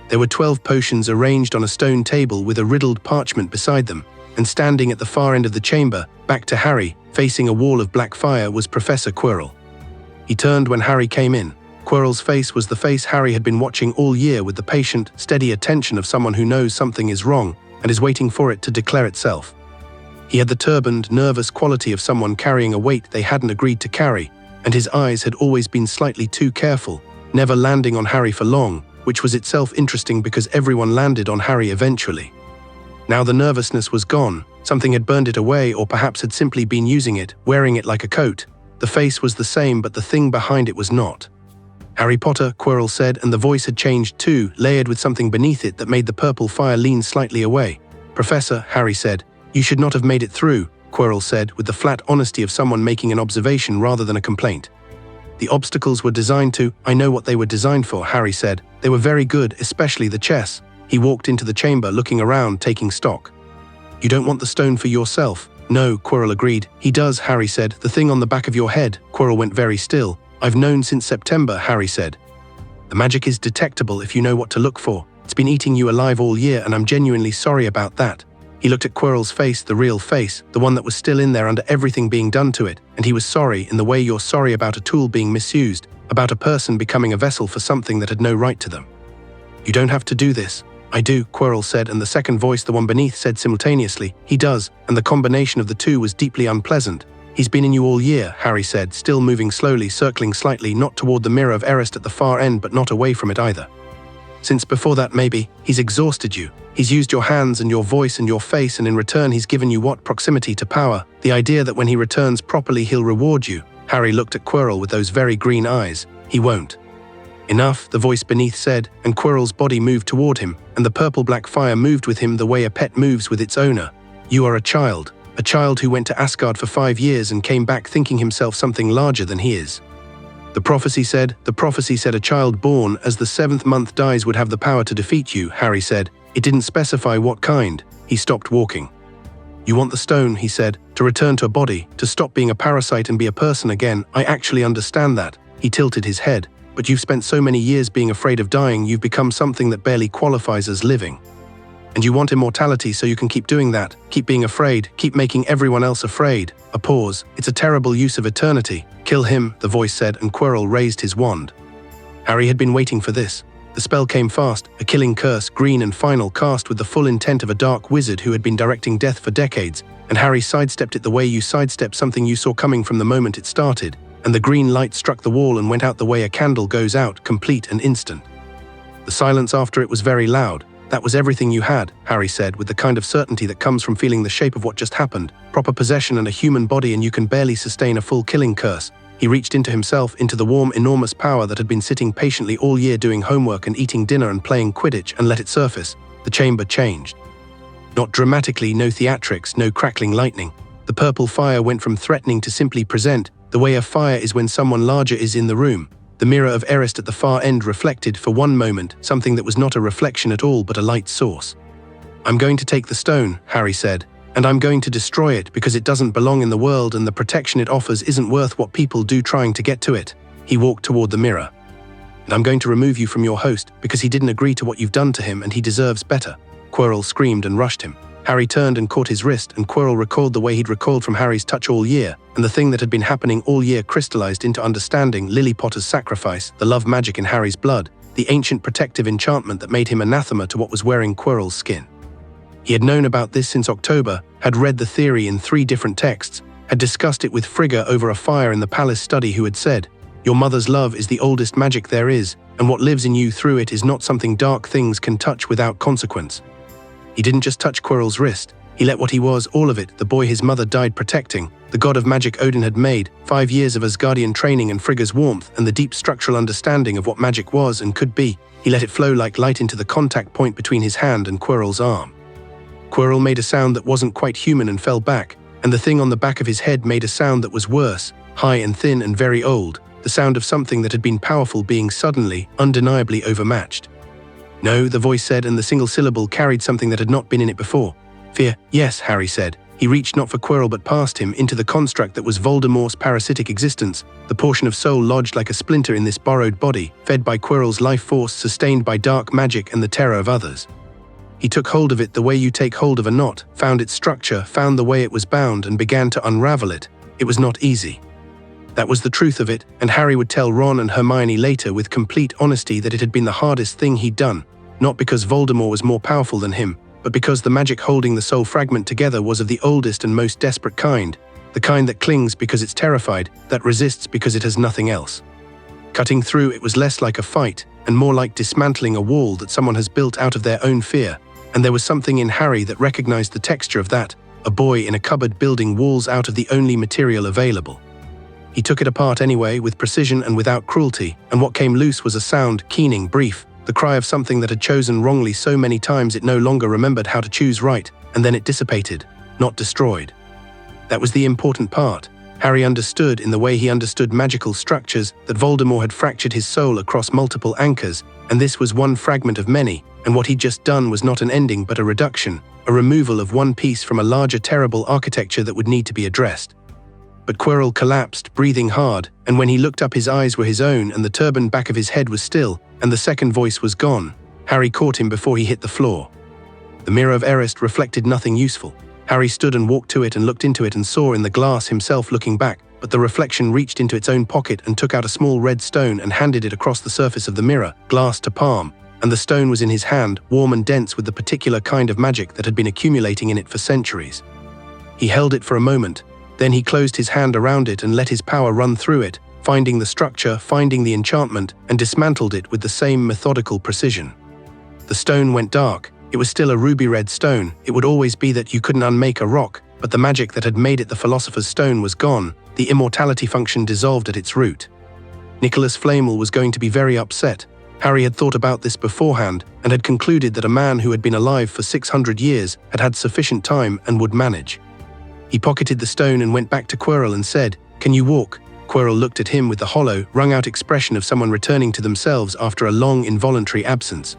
There were 12 potions arranged on a stone table with a riddled parchment beside them, and standing at the far end of the chamber, back to Harry, facing a wall of black fire, was Professor Quirrell. He turned when Harry came in. Quirrell's face was the face Harry had been watching all year, with the patient, steady attention of someone who knows something is wrong and is waiting for it to declare itself. He had the turbaned, nervous quality of someone carrying a weight they hadn't agreed to carry, and his eyes had always been slightly too careful, never landing on Harry for long, which was itself interesting because everyone landed on Harry eventually. Now the nervousness was gone, something had burned it away, or perhaps had simply been using it, wearing it like a coat. The face was the same, but the thing behind it was not. "Harry Potter," Quirrell said, and the voice had changed too, layered with something beneath it that made the purple fire lean slightly away. "Professor," Harry said. "You should not have made it through," Quirrell said, with the flat honesty of someone making an observation rather than a complaint. "The obstacles were designed to—" "I know what they were designed for," Harry said. "They were very good, especially the chess." He walked into the chamber, looking around, taking stock. "You don't want the stone for yourself?" "No," Quirrell agreed. "He does," Harry said. "The thing on the back of your head." Quirrell went very still. "I've known since September," Harry said. "The magic is detectable if you know what to look for. It's been eating you alive all year, and I'm genuinely sorry about that." He looked at Quirrell's face, the real face, the one that was still in there under everything being done to it, and he was sorry in the way you're sorry about a tool being misused, about a person becoming a vessel for something that had no right to them. "You don't have to do this." "I do," Quirrell said, and the second voice, the one beneath, said simultaneously, "He does," and the combination of the two was deeply unpleasant. "He's been in you all year," Harry said, still moving slowly, circling slightly, not toward the mirror of Erist at the far end, but not away from it either. "Since before that, maybe. He's exhausted you. He's used your hands and your voice and your face, and in return he's given you what? Proximity to power. The idea that when he returns properly he'll reward you." Harry looked at Quirrell with those very green eyes. "He won't." "Enough," the voice beneath said, and Quirrell's body moved toward him, and the purple-black fire moved with him the way a pet moves with its owner. "You are a child who went to Asgard for 5 years and came back thinking himself something larger than he is. The prophecy said a child born as the 7th month dies would have the power to defeat you," Harry said. "It didn't specify what kind." He stopped walking. "You want the stone," he said, "to return to a body, to stop being a parasite and be a person again. I actually understand that." He tilted his head. "But you've spent so many years being afraid of dying, you've become something that barely qualifies as living. And you want immortality so you can keep doing that, keep being afraid, keep making everyone else afraid." A pause. "It's a terrible use of eternity." "Kill him," the voice said, and Quirrell raised his wand. Harry had been waiting for this. The spell came fast, a killing curse, green and final, cast with the full intent of a dark wizard who had been directing death for decades, and Harry sidestepped it the way you sidestep something you saw coming from the moment it started, and the green light struck the wall and went out the way a candle goes out, complete and instant. The silence after it was very loud. "That was everything you had," Harry said, with the kind of certainty that comes from feeling the shape of what just happened. "Proper possession and a human body, and you can barely sustain a full killing curse." He reached into himself, into the warm, enormous power that had been sitting patiently all year doing homework and eating dinner and playing Quidditch, and let it surface. The chamber changed. Not dramatically, no theatrics, no crackling lightning. The purple fire went from threatening to simply present, the way a fire is when someone larger is in the room. The mirror of Erist at the far end reflected, for one moment, something that was not a reflection at all but a light source. "I'm going to take the stone," Harry said, "and I'm going to destroy it because it doesn't belong in the world and the protection it offers isn't worth what people do trying to get to it." He walked toward the mirror. "And I'm going to remove you from your host because he didn't agree to what you've done to him and he deserves better." Quirrell screamed and rushed him. Harry turned and caught his wrist, and Quirrell recalled the way he'd recoiled from Harry's touch all year, and the thing that had been happening all year crystallized into understanding: Lily Potter's sacrifice, the love magic in Harry's blood, the ancient protective enchantment that made him anathema to what was wearing Quirrell's skin. He had known about this since October, had read the theory in 3 different texts, had discussed it with Frigga over a fire in the palace study, who had said, "Your mother's love is the oldest magic there is, and what lives in you through it is not something dark things can touch without consequence." He didn't just touch Quirrell's wrist, He let what he was, all of it, the boy his mother died protecting, the god of magic Odin had made, 5 years of Asgardian training and Frigga's warmth and the deep structural understanding of what magic was and could be, he let it flow like light into the contact point between his hand and Quirrell's arm. Quirrell made a sound that wasn't quite human and fell back, and the thing on the back of his head made a sound that was worse, high and thin and very old, the sound of something that had been powerful being suddenly, undeniably overmatched. No, the voice said, and the single syllable carried something that had not been in it before. Fear. Yes, Harry said. He reached not for Quirrell but past him into the construct that was Voldemort's parasitic existence, the portion of soul lodged like a splinter in this borrowed body, fed by Quirrell's life force, sustained by dark magic and the terror of others. He took hold of it the way you take hold of a knot, found its structure, found the way it was bound, and began to unravel it. It was not easy. That was the truth of it, and Harry would tell Ron and Hermione later with complete honesty that it had been the hardest thing he'd done, not because Voldemort was more powerful than him, but because the magic holding the soul fragment together was of the oldest and most desperate kind, the kind that clings because it's terrified, that resists because it has nothing else. Cutting through it was less like a fight, and more like dismantling a wall that someone has built out of their own fear, and there was something in Harry that recognized the texture of that, a boy in a cupboard building walls out of the only material available. He took it apart anyway, with precision and without cruelty, and what came loose was a sound, keening, brief, the cry of something that had chosen wrongly so many times it no longer remembered how to choose right, and then it dissipated, not destroyed. That was the important part. Harry understood, in the way he understood magical structures, that Voldemort had fractured his soul across multiple anchors, and this was one fragment of many, and what he'd just done was not an ending but a reduction, a removal of one piece from a larger terrible architecture that would need to be addressed. But Quirrell collapsed, breathing hard, and when he looked up his eyes were his own and the turban back of his head was still, and the second voice was gone. Harry caught him before he hit the floor. The mirror of Erist reflected nothing useful. Harry stood and walked to it and looked into it and saw in the glass himself looking back, but the reflection reached into its own pocket and took out a small red stone and handed it across the surface of the mirror, glass to palm, and the stone was in his hand, warm and dense with the particular kind of magic that had been accumulating in it for centuries. He held it for a moment, then he closed his hand around it and let his power run through it, finding the structure, finding the enchantment, and dismantled it with the same methodical precision. The stone went dark. It was still a ruby-red stone. It would always be that you couldn't unmake a rock, but the magic that had made it the Philosopher's Stone was gone. The immortality function dissolved at its root. Nicholas Flamel was going to be very upset. Harry had thought about this beforehand and had concluded that a man who had been alive for 600 years had had sufficient time and would manage. He pocketed the stone and went back to Quirrell and said, "Can you walk?" Quirrell looked at him with the hollow, wrung-out expression of someone returning to themselves after a long, involuntary absence.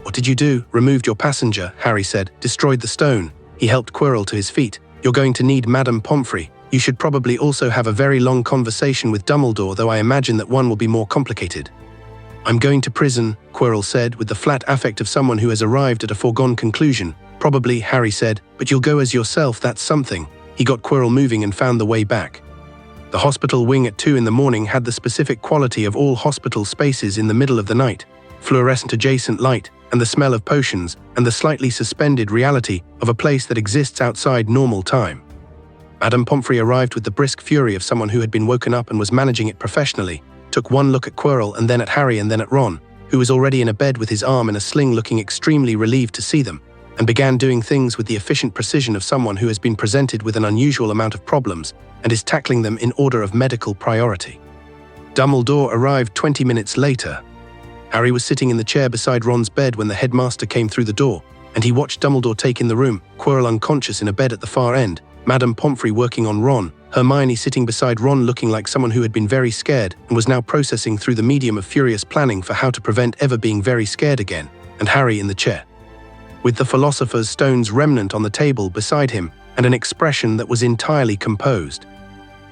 "What did you do?" "Removed your passenger," Harry said. "Destroyed the stone." He helped Quirrell to his feet. "You're going to need Madame Pomfrey. You should probably also have a very long conversation with Dumbledore, though I imagine that one will be more complicated." "I'm going to prison," Quirrell said, with the flat affect of someone who has arrived at a foregone conclusion. "Probably," Harry said, "but you'll go as yourself, that's something." He got Quirrell moving and found the way back. The hospital wing at 2 in the morning had the specific quality of all hospital spaces in the middle of the night, fluorescent adjacent light, and the smell of potions, and the slightly suspended reality of a place that exists outside normal time. Madame Pomfrey arrived with the brisk fury of someone who had been woken up and was managing it professionally, took one look at Quirrell and then at Harry and then at Ron, who was already in a bed with his arm in a sling looking extremely relieved to see them, and began doing things with the efficient precision of someone who has been presented with an unusual amount of problems and is tackling them in order of medical priority. Dumbledore arrived 20 minutes later. Harry was sitting in the chair beside Ron's bed when the headmaster came through the door, and he watched Dumbledore take in the room, Quirrell unconscious in a bed at the far end, Madame Pomfrey working on Ron, Hermione sitting beside Ron looking like someone who had been very scared and was now processing through the medium of furious planning for how to prevent ever being very scared again, and Harry in the chair, with the Philosopher's Stone's remnant on the table beside him and an expression that was entirely composed.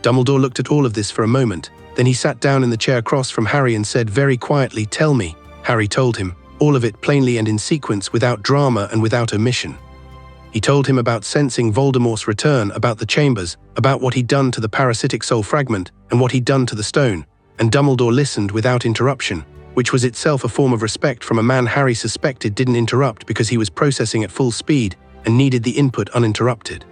Dumbledore looked at all of this for a moment, then he sat down in the chair across from Harry and said very quietly, "Tell me." Harry told him, all of it plainly and in sequence, without drama and without omission. He told him about sensing Voldemort's return, about the chambers, about what he'd done to the parasitic soul fragment, and what he'd done to the stone, and Dumbledore listened without interruption, which was itself a form of respect from a man Harry suspected didn't interrupt because he was processing at full speed and needed the input uninterrupted.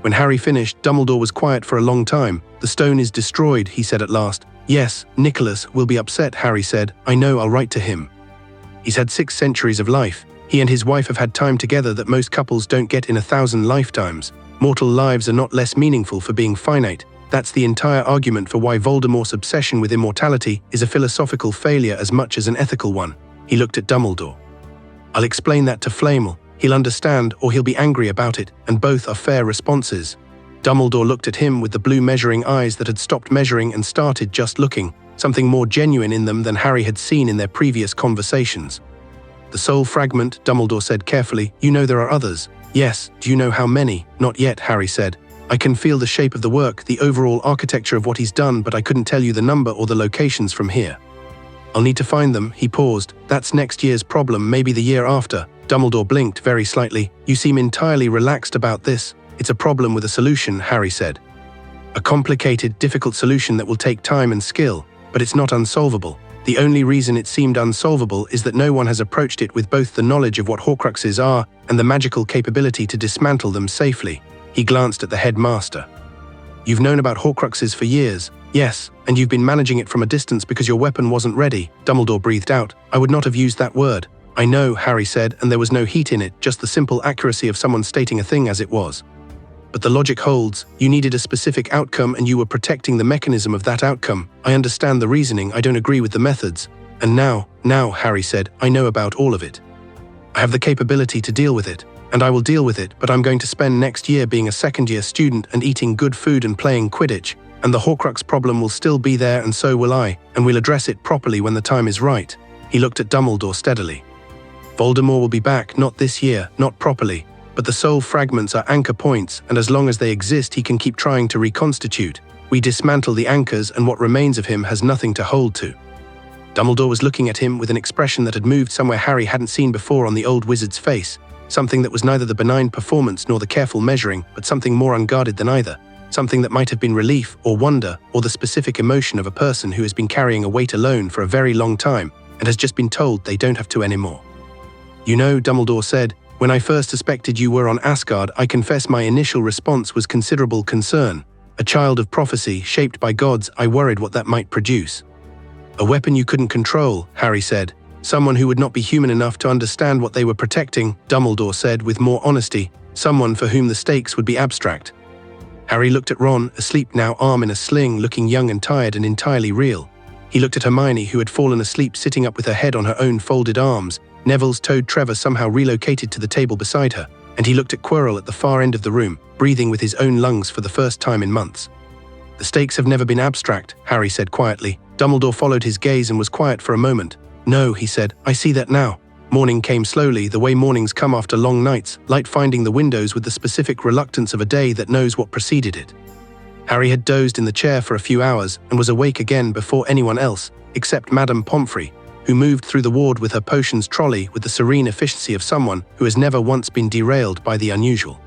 When Harry finished, Dumbledore was quiet for a long time. "The stone is destroyed," he said at last. "Yes, Nicholas will be upset," Harry said. "I know, I'll write to him. He's had 6 centuries of life. He and his wife have had time together that most couples don't get in 1,000 lifetimes. Mortal lives are not less meaningful for being finite. That's the entire argument for why Voldemort's obsession with immortality is a philosophical failure as much as an ethical one. He looked at Dumbledore. I'll explain that to Flamel. He'll understand or he'll be angry about it, and both are fair responses. Dumbledore looked at him with the blue measuring eyes that had stopped measuring and started just looking, something more genuine in them than Harry had seen in their previous conversations. The soul fragment, Dumbledore said carefully. You know there are others. Yes, do you know how many? Not yet, Harry said. I can feel the shape of the work, the overall architecture of what he's done, but I couldn't tell you the number or the locations from here. I'll need to find them, he paused. That's next year's problem, maybe the year after. Dumbledore blinked very slightly. You seem entirely relaxed about this. It's a problem with a solution, Harry said. A complicated, difficult solution that will take time and skill, but it's not unsolvable. The only reason it seemed unsolvable is that no one has approached it with both the knowledge of what Horcruxes are and the magical capability to dismantle them safely. He glanced at the headmaster. You've known about Horcruxes for years. Yes, and you've been managing it from a distance because your weapon wasn't ready. Dumbledore breathed out. I would not have used that word. I know, Harry said, and there was no heat in it, just the simple accuracy of someone stating a thing as it was. But the logic holds. You needed a specific outcome and you were protecting the mechanism of that outcome. I understand the reasoning, I don't agree with the methods. And now, Harry said, I know about all of it. I have the capability to deal with it, and I will deal with it, but I'm going to spend next year being a second-year student and eating good food and playing Quidditch, and the Horcrux problem will still be there and so will I, and we'll address it properly when the time is right. He looked at Dumbledore steadily. Voldemort will be back, not this year, not properly. But the soul fragments are anchor points, and as long as they exist he can keep trying to reconstitute. We dismantle the anchors and what remains of him has nothing to hold to. Dumbledore was looking at him with an expression that had moved somewhere Harry hadn't seen before on the old wizard's face. Something that was neither the benign performance nor the careful measuring, but something more unguarded than either. Something that might have been relief or wonder or the specific emotion of a person who has been carrying a weight alone for a very long time and has just been told they don't have to anymore. You know, Dumbledore said, when I first suspected you were on Asgard, I confess my initial response was considerable concern. A child of prophecy, shaped by gods, I worried what that might produce. A weapon you couldn't control, Harry said. Someone who would not be human enough to understand what they were protecting, Dumbledore said with more honesty. Someone for whom the stakes would be abstract. Harry looked at Ron, asleep now, arm in a sling, looking young and tired and entirely real. He looked at Hermione, who had fallen asleep sitting up with her head on her own folded arms. Neville's toad Trevor somehow relocated to the table beside her, and he looked at Quirrell at the far end of the room, breathing with his own lungs for the first time in months. The stakes have never been abstract, Harry said quietly. Dumbledore followed his gaze and was quiet for a moment. No, he said, I see that now. Morning came slowly, the way mornings come after long nights, light finding the windows with the specific reluctance of a day that knows what preceded it. Harry had dozed in the chair for a few hours and was awake again before anyone else, except Madame Pomfrey, who moved through the ward with her potions trolley with the serene efficiency of someone who has never once been derailed by the unusual.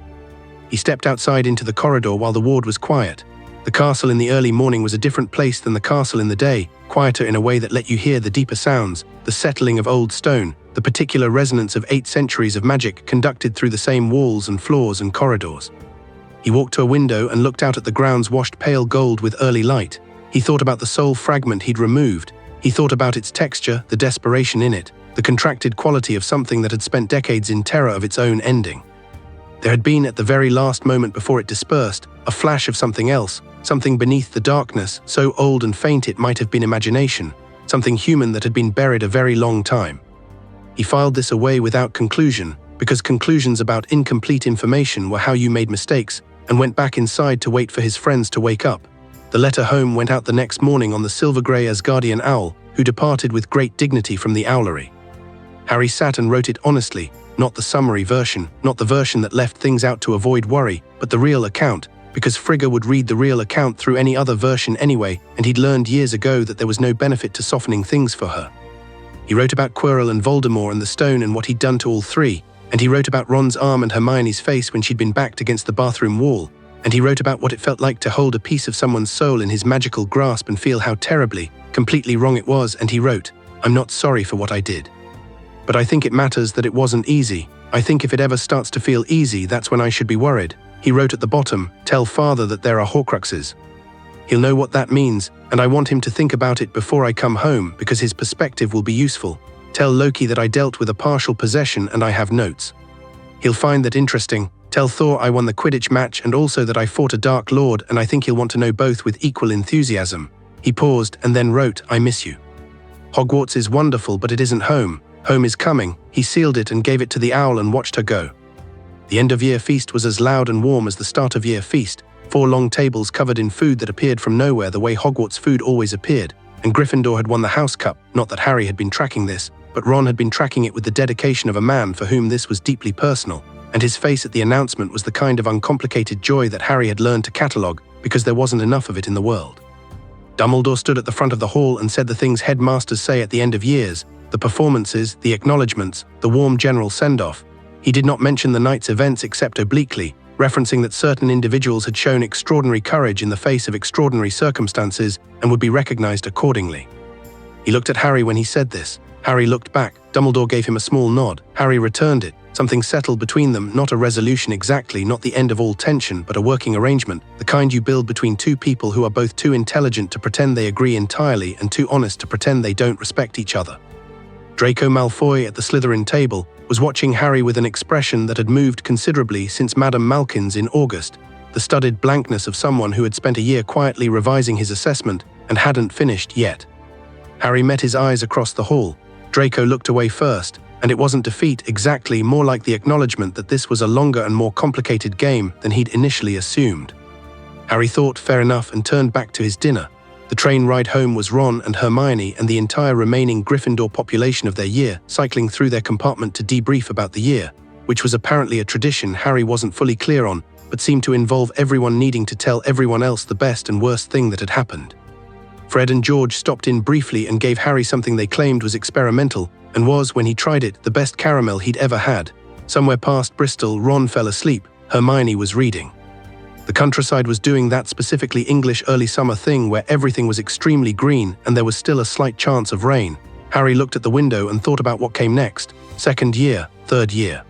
He stepped outside into the corridor while the ward was quiet. The castle in the early morning was a different place than the castle in the day, quieter in a way that let you hear the deeper sounds, the settling of old stone, the particular resonance of 8 centuries of magic conducted through the same walls and floors and corridors. He walked to a window and looked out at the grounds washed pale gold with early light. He thought about the soul fragment he'd removed. He thought about its texture, the desperation in it, the contracted quality of something that had spent decades in terror of its own ending. There had been, at the very last moment before it dispersed, a flash of something else, something beneath the darkness, so old and faint it might have been imagination, something human that had been buried a very long time. He filed this away without conclusion, because conclusions about incomplete information were how you made mistakes, and went back inside to wait for his friends to wake up. The letter home went out the next morning on the silver-grey Asgardian owl, who departed with great dignity from the owlery. Harry sat and wrote it honestly, not the summary version, not the version that left things out to avoid worry, but the real account, because Frigga would read the real account through any other version anyway, and he'd learned years ago that there was no benefit to softening things for her. He wrote about Quirrell and Voldemort and the stone and what he'd done to all three, and he wrote about Ron's arm and Hermione's face when she'd been backed against the bathroom wall, and he wrote about what it felt like to hold a piece of someone's soul in his magical grasp and feel how terribly, completely wrong it was, and he wrote, I'm not sorry for what I did. But I think it matters that it wasn't easy. I think if it ever starts to feel easy, that's when I should be worried. He wrote at the bottom, tell father that there are Horcruxes. He'll know what that means, and I want him to think about it before I come home because his perspective will be useful. Tell Loki that I dealt with a partial possession and I have notes. He'll find that interesting. Tell Thor I won the Quidditch match and also that I fought a Dark Lord, and I think he'll want to know both with equal enthusiasm." He paused and then wrote, "I miss you. Hogwarts is wonderful, but it isn't home. Home is coming." He sealed it and gave it to the owl and watched her go. The end-of-year feast was as loud and warm as the start-of-year feast. 4 long tables covered in food that appeared from nowhere the way Hogwarts food always appeared, and Gryffindor had won the House Cup. Not that Harry had been tracking this, but Ron had been tracking it with the dedication of a man for whom this was deeply personal, and his face at the announcement was the kind of uncomplicated joy that Harry had learned to catalogue because there wasn't enough of it in the world. Dumbledore stood at the front of the hall and said the things headmasters say at the end of years, the performances, the acknowledgements, the warm general send-off. He did not mention the night's events except obliquely, referencing that certain individuals had shown extraordinary courage in the face of extraordinary circumstances and would be recognized accordingly. He looked at Harry when he said this. Harry looked back. Dumbledore gave him a small nod. Harry returned it. Something settled between them, not a resolution exactly, not the end of all tension, but a working arrangement, the kind you build between two people who are both too intelligent to pretend they agree entirely and too honest to pretend they don't respect each other. Draco Malfoy at the Slytherin table was watching Harry with an expression that had moved considerably since Madame Malkin's in August, the studied blankness of someone who had spent a year quietly revising his assessment and hadn't finished yet. Harry met his eyes across the hall. Draco looked away first, and it wasn't defeat exactly, more like the acknowledgement that this was a longer and more complicated game than he'd initially assumed. Harry thought fair enough and turned back to his dinner. The train ride home was Ron and Hermione and the entire remaining Gryffindor population of their year cycling through their compartment to debrief about the year, which was apparently a tradition Harry wasn't fully clear on, but seemed to involve everyone needing to tell everyone else the best and worst thing that had happened. Fred and George stopped in briefly and gave Harry something they claimed was experimental, and was, when he tried it, the best caramel he'd ever had. Somewhere past Bristol, Ron fell asleep. Hermione was reading. The countryside was doing that specifically English early summer thing where everything was extremely green and there was still a slight chance of rain. Harry looked at the window and thought about what came next. 2nd year, 3rd year.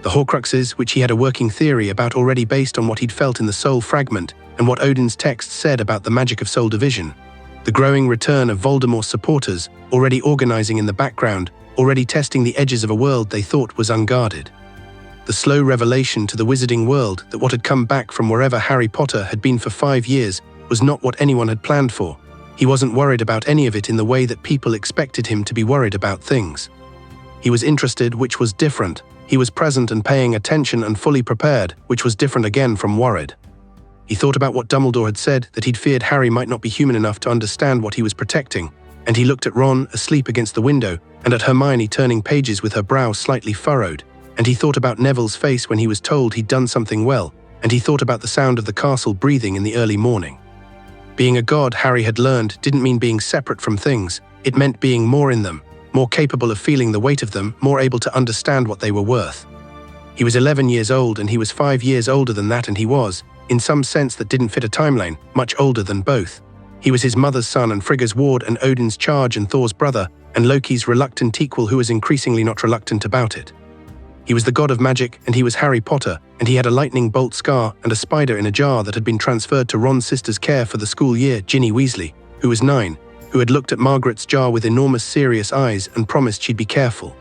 The Horcruxes, which he had a working theory about already based on what he'd felt in the Soul Fragment and what Odin's text said about the magic of soul division. The growing return of Voldemort's supporters, already organizing in the background, already testing the edges of a world they thought was unguarded. The slow revelation to the wizarding world that what had come back from wherever Harry Potter had been for 5 years was not what anyone had planned for. He wasn't worried about any of it in the way that people expected him to be worried about things. He was interested, which was different. He was present and paying attention and fully prepared, which was different again from worried. He thought about what Dumbledore had said, that he'd feared Harry might not be human enough to understand what he was protecting, and he looked at Ron, asleep against the window, and at Hermione turning pages with her brow slightly furrowed, and he thought about Neville's face when he was told he'd done something well, and he thought about the sound of the castle breathing in the early morning. Being a god, Harry had learned, didn't mean being separate from things. It meant being more in them, more capable of feeling the weight of them, more able to understand what they were worth. He was 11 years old and he was 5 years older than that, and he was, in some sense that didn't fit a timeline, much older than both. He was his mother's son and Frigga's ward and Odin's charge and Thor's brother, and Loki's reluctant equal who was increasingly not reluctant about it. He was the god of magic and he was Harry Potter, and he had a lightning bolt scar and a spider in a jar that had been transferred to Ron's sister's care for the school year, Ginny Weasley, who was 9, who had looked at Margaret's jar with enormous serious eyes and promised she'd be careful.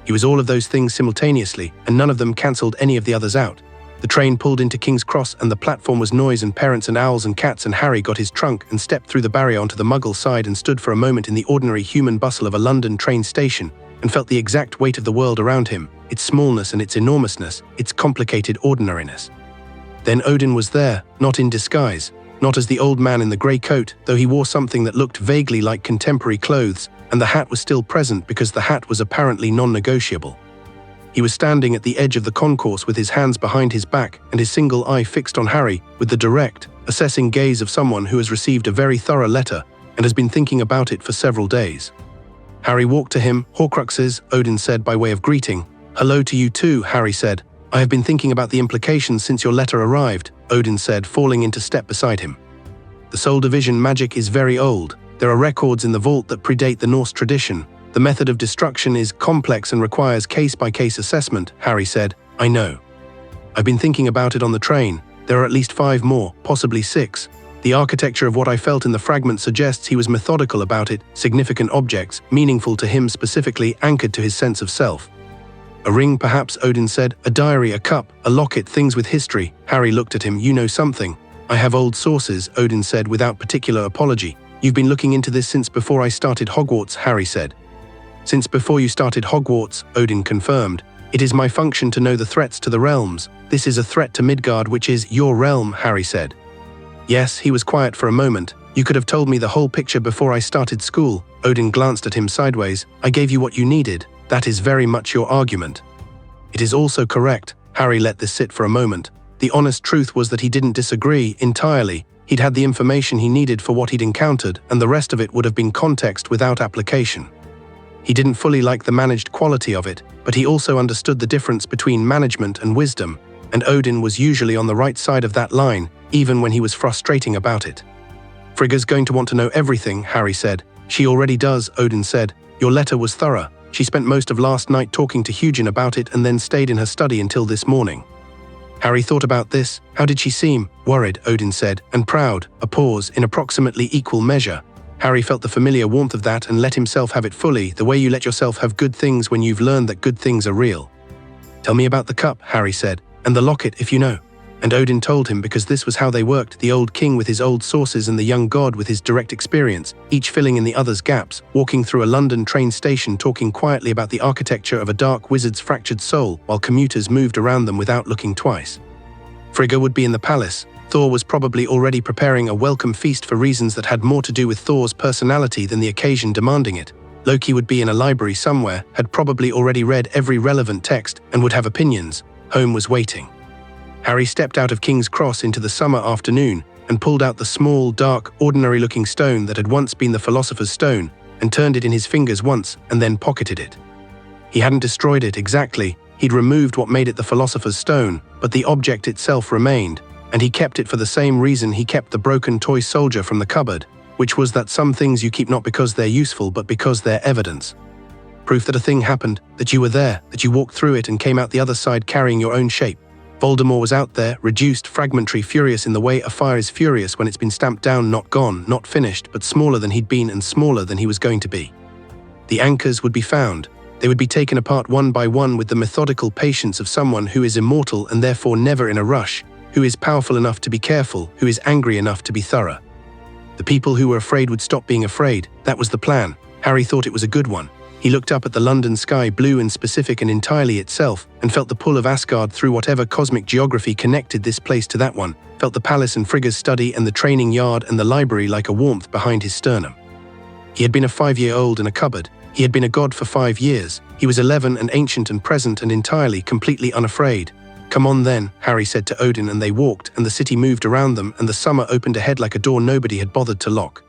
He was all of those things simultaneously, and none of them cancelled any of the others out. The train pulled into King's Cross and the platform was noise and parents and owls and cats, and Harry got his trunk and stepped through the barrier onto the Muggle side and stood for a moment in the ordinary human bustle of a London train station and felt the exact weight of the world around him, its smallness and its enormousness, its complicated ordinariness. Then Odin was there, not in disguise, not as the old man in the grey coat, though he wore something that looked vaguely like contemporary clothes, and the hat was still present because the hat was apparently non-negotiable. He was standing at the edge of the concourse with his hands behind his back and his single eye fixed on Harry with the direct, assessing gaze of someone who has received a very thorough letter and has been thinking about it for several days. Harry walked to him. "Horcruxes," Odin said by way of greeting. "Hello to you too," Harry said. "I have been thinking about the implications since your letter arrived," Odin said, falling into step beside him. "The soul division magic is very old. There are records in the vault that predate the Norse tradition. The method of destruction is complex and requires case-by-case assessment," Harry said. "I know. I've been thinking about it on the train. There are at least 5 more, possibly 6. The architecture of what I felt in the fragment suggests he was methodical about it, significant objects, meaningful to him specifically, anchored to his sense of self. A ring, perhaps, Odin said, a diary, a cup, a locket, things with history. Harry looked at him. You know something. I have old sources, Odin said without particular apology. You've been looking into this since before I started Hogwarts, Harry said. Since before you started Hogwarts, Odin confirmed. It is my function to know the threats to the realms. This is a threat to Midgard, which is your realm, Harry said. Yes, he was quiet for a moment. You could have told me the whole picture before I started school. Odin glanced at him sideways. I gave you what you needed. That is very much your argument. It is also correct. Harry let this sit for a moment. The honest truth was that he didn't disagree entirely. He'd had the information he needed for what he'd encountered, and the rest of it would have been context without application. He didn't fully like the managed quality of it, but he also understood the difference between management and wisdom, and Odin was usually on the right side of that line, even when he was frustrating about it. Frigga's going to want to know everything, Harry said. She already does, Odin said. Your letter was thorough. She spent most of last night talking to Hugin about it and then stayed in her study until this morning. Harry thought about this. How did she seem? Worried, Odin said, and proud. A pause, in approximately equal measure. Harry felt the familiar warmth of that and let himself have it fully, the way you let yourself have good things when you've learned that good things are real. Tell me about the cup, Harry said, and the locket if you know. And Odin told him because this was how they worked, the old king with his old sources and the young god with his direct experience, each filling in the other's gaps, walking through a London train station talking quietly about the architecture of a dark wizard's fractured soul while commuters moved around them without looking twice. Frigga would be in the palace. Thor was probably already preparing a welcome feast for reasons that had more to do with Thor's personality than the occasion demanding it. Loki would be in a library somewhere, had probably already read every relevant text and would have opinions. Home was waiting. Harry stepped out of King's Cross into the summer afternoon and pulled out the small, dark, ordinary-looking stone that had once been the Philosopher's Stone and turned it in his fingers once and then pocketed it. He hadn't destroyed it exactly. He'd removed what made it the Philosopher's Stone, but the object itself remained, and he kept it for the same reason he kept the broken toy soldier from the cupboard, which was that some things you keep not because they're useful but because they're evidence. Proof that a thing happened, that you were there, that you walked through it and came out the other side carrying your own shape. Voldemort was out there, reduced, fragmentary, furious in the way a fire is furious when it's been stamped down, not gone, not finished, but smaller than he'd been and smaller than he was going to be. The anchors would be found. They would be taken apart one by one with the methodical patience of someone who is immortal and therefore never in a rush, who is powerful enough to be careful, who is angry enough to be thorough. The people who were afraid would stop being afraid. That was the plan. Harry thought it was a good one. He looked up at the London sky, blue and specific and entirely itself, and felt the pull of Asgard through whatever cosmic geography connected this place to that one, felt the palace and Frigga's study and the training yard and the library like a warmth behind his sternum. He had been a 5-year-old in a cupboard. He had been a god for 5 years. He was 11 and ancient and present and entirely, completely unafraid. Come on then, Harry said to Odin, and they walked, and the city moved around them, and the summer opened ahead like a door nobody had bothered to lock.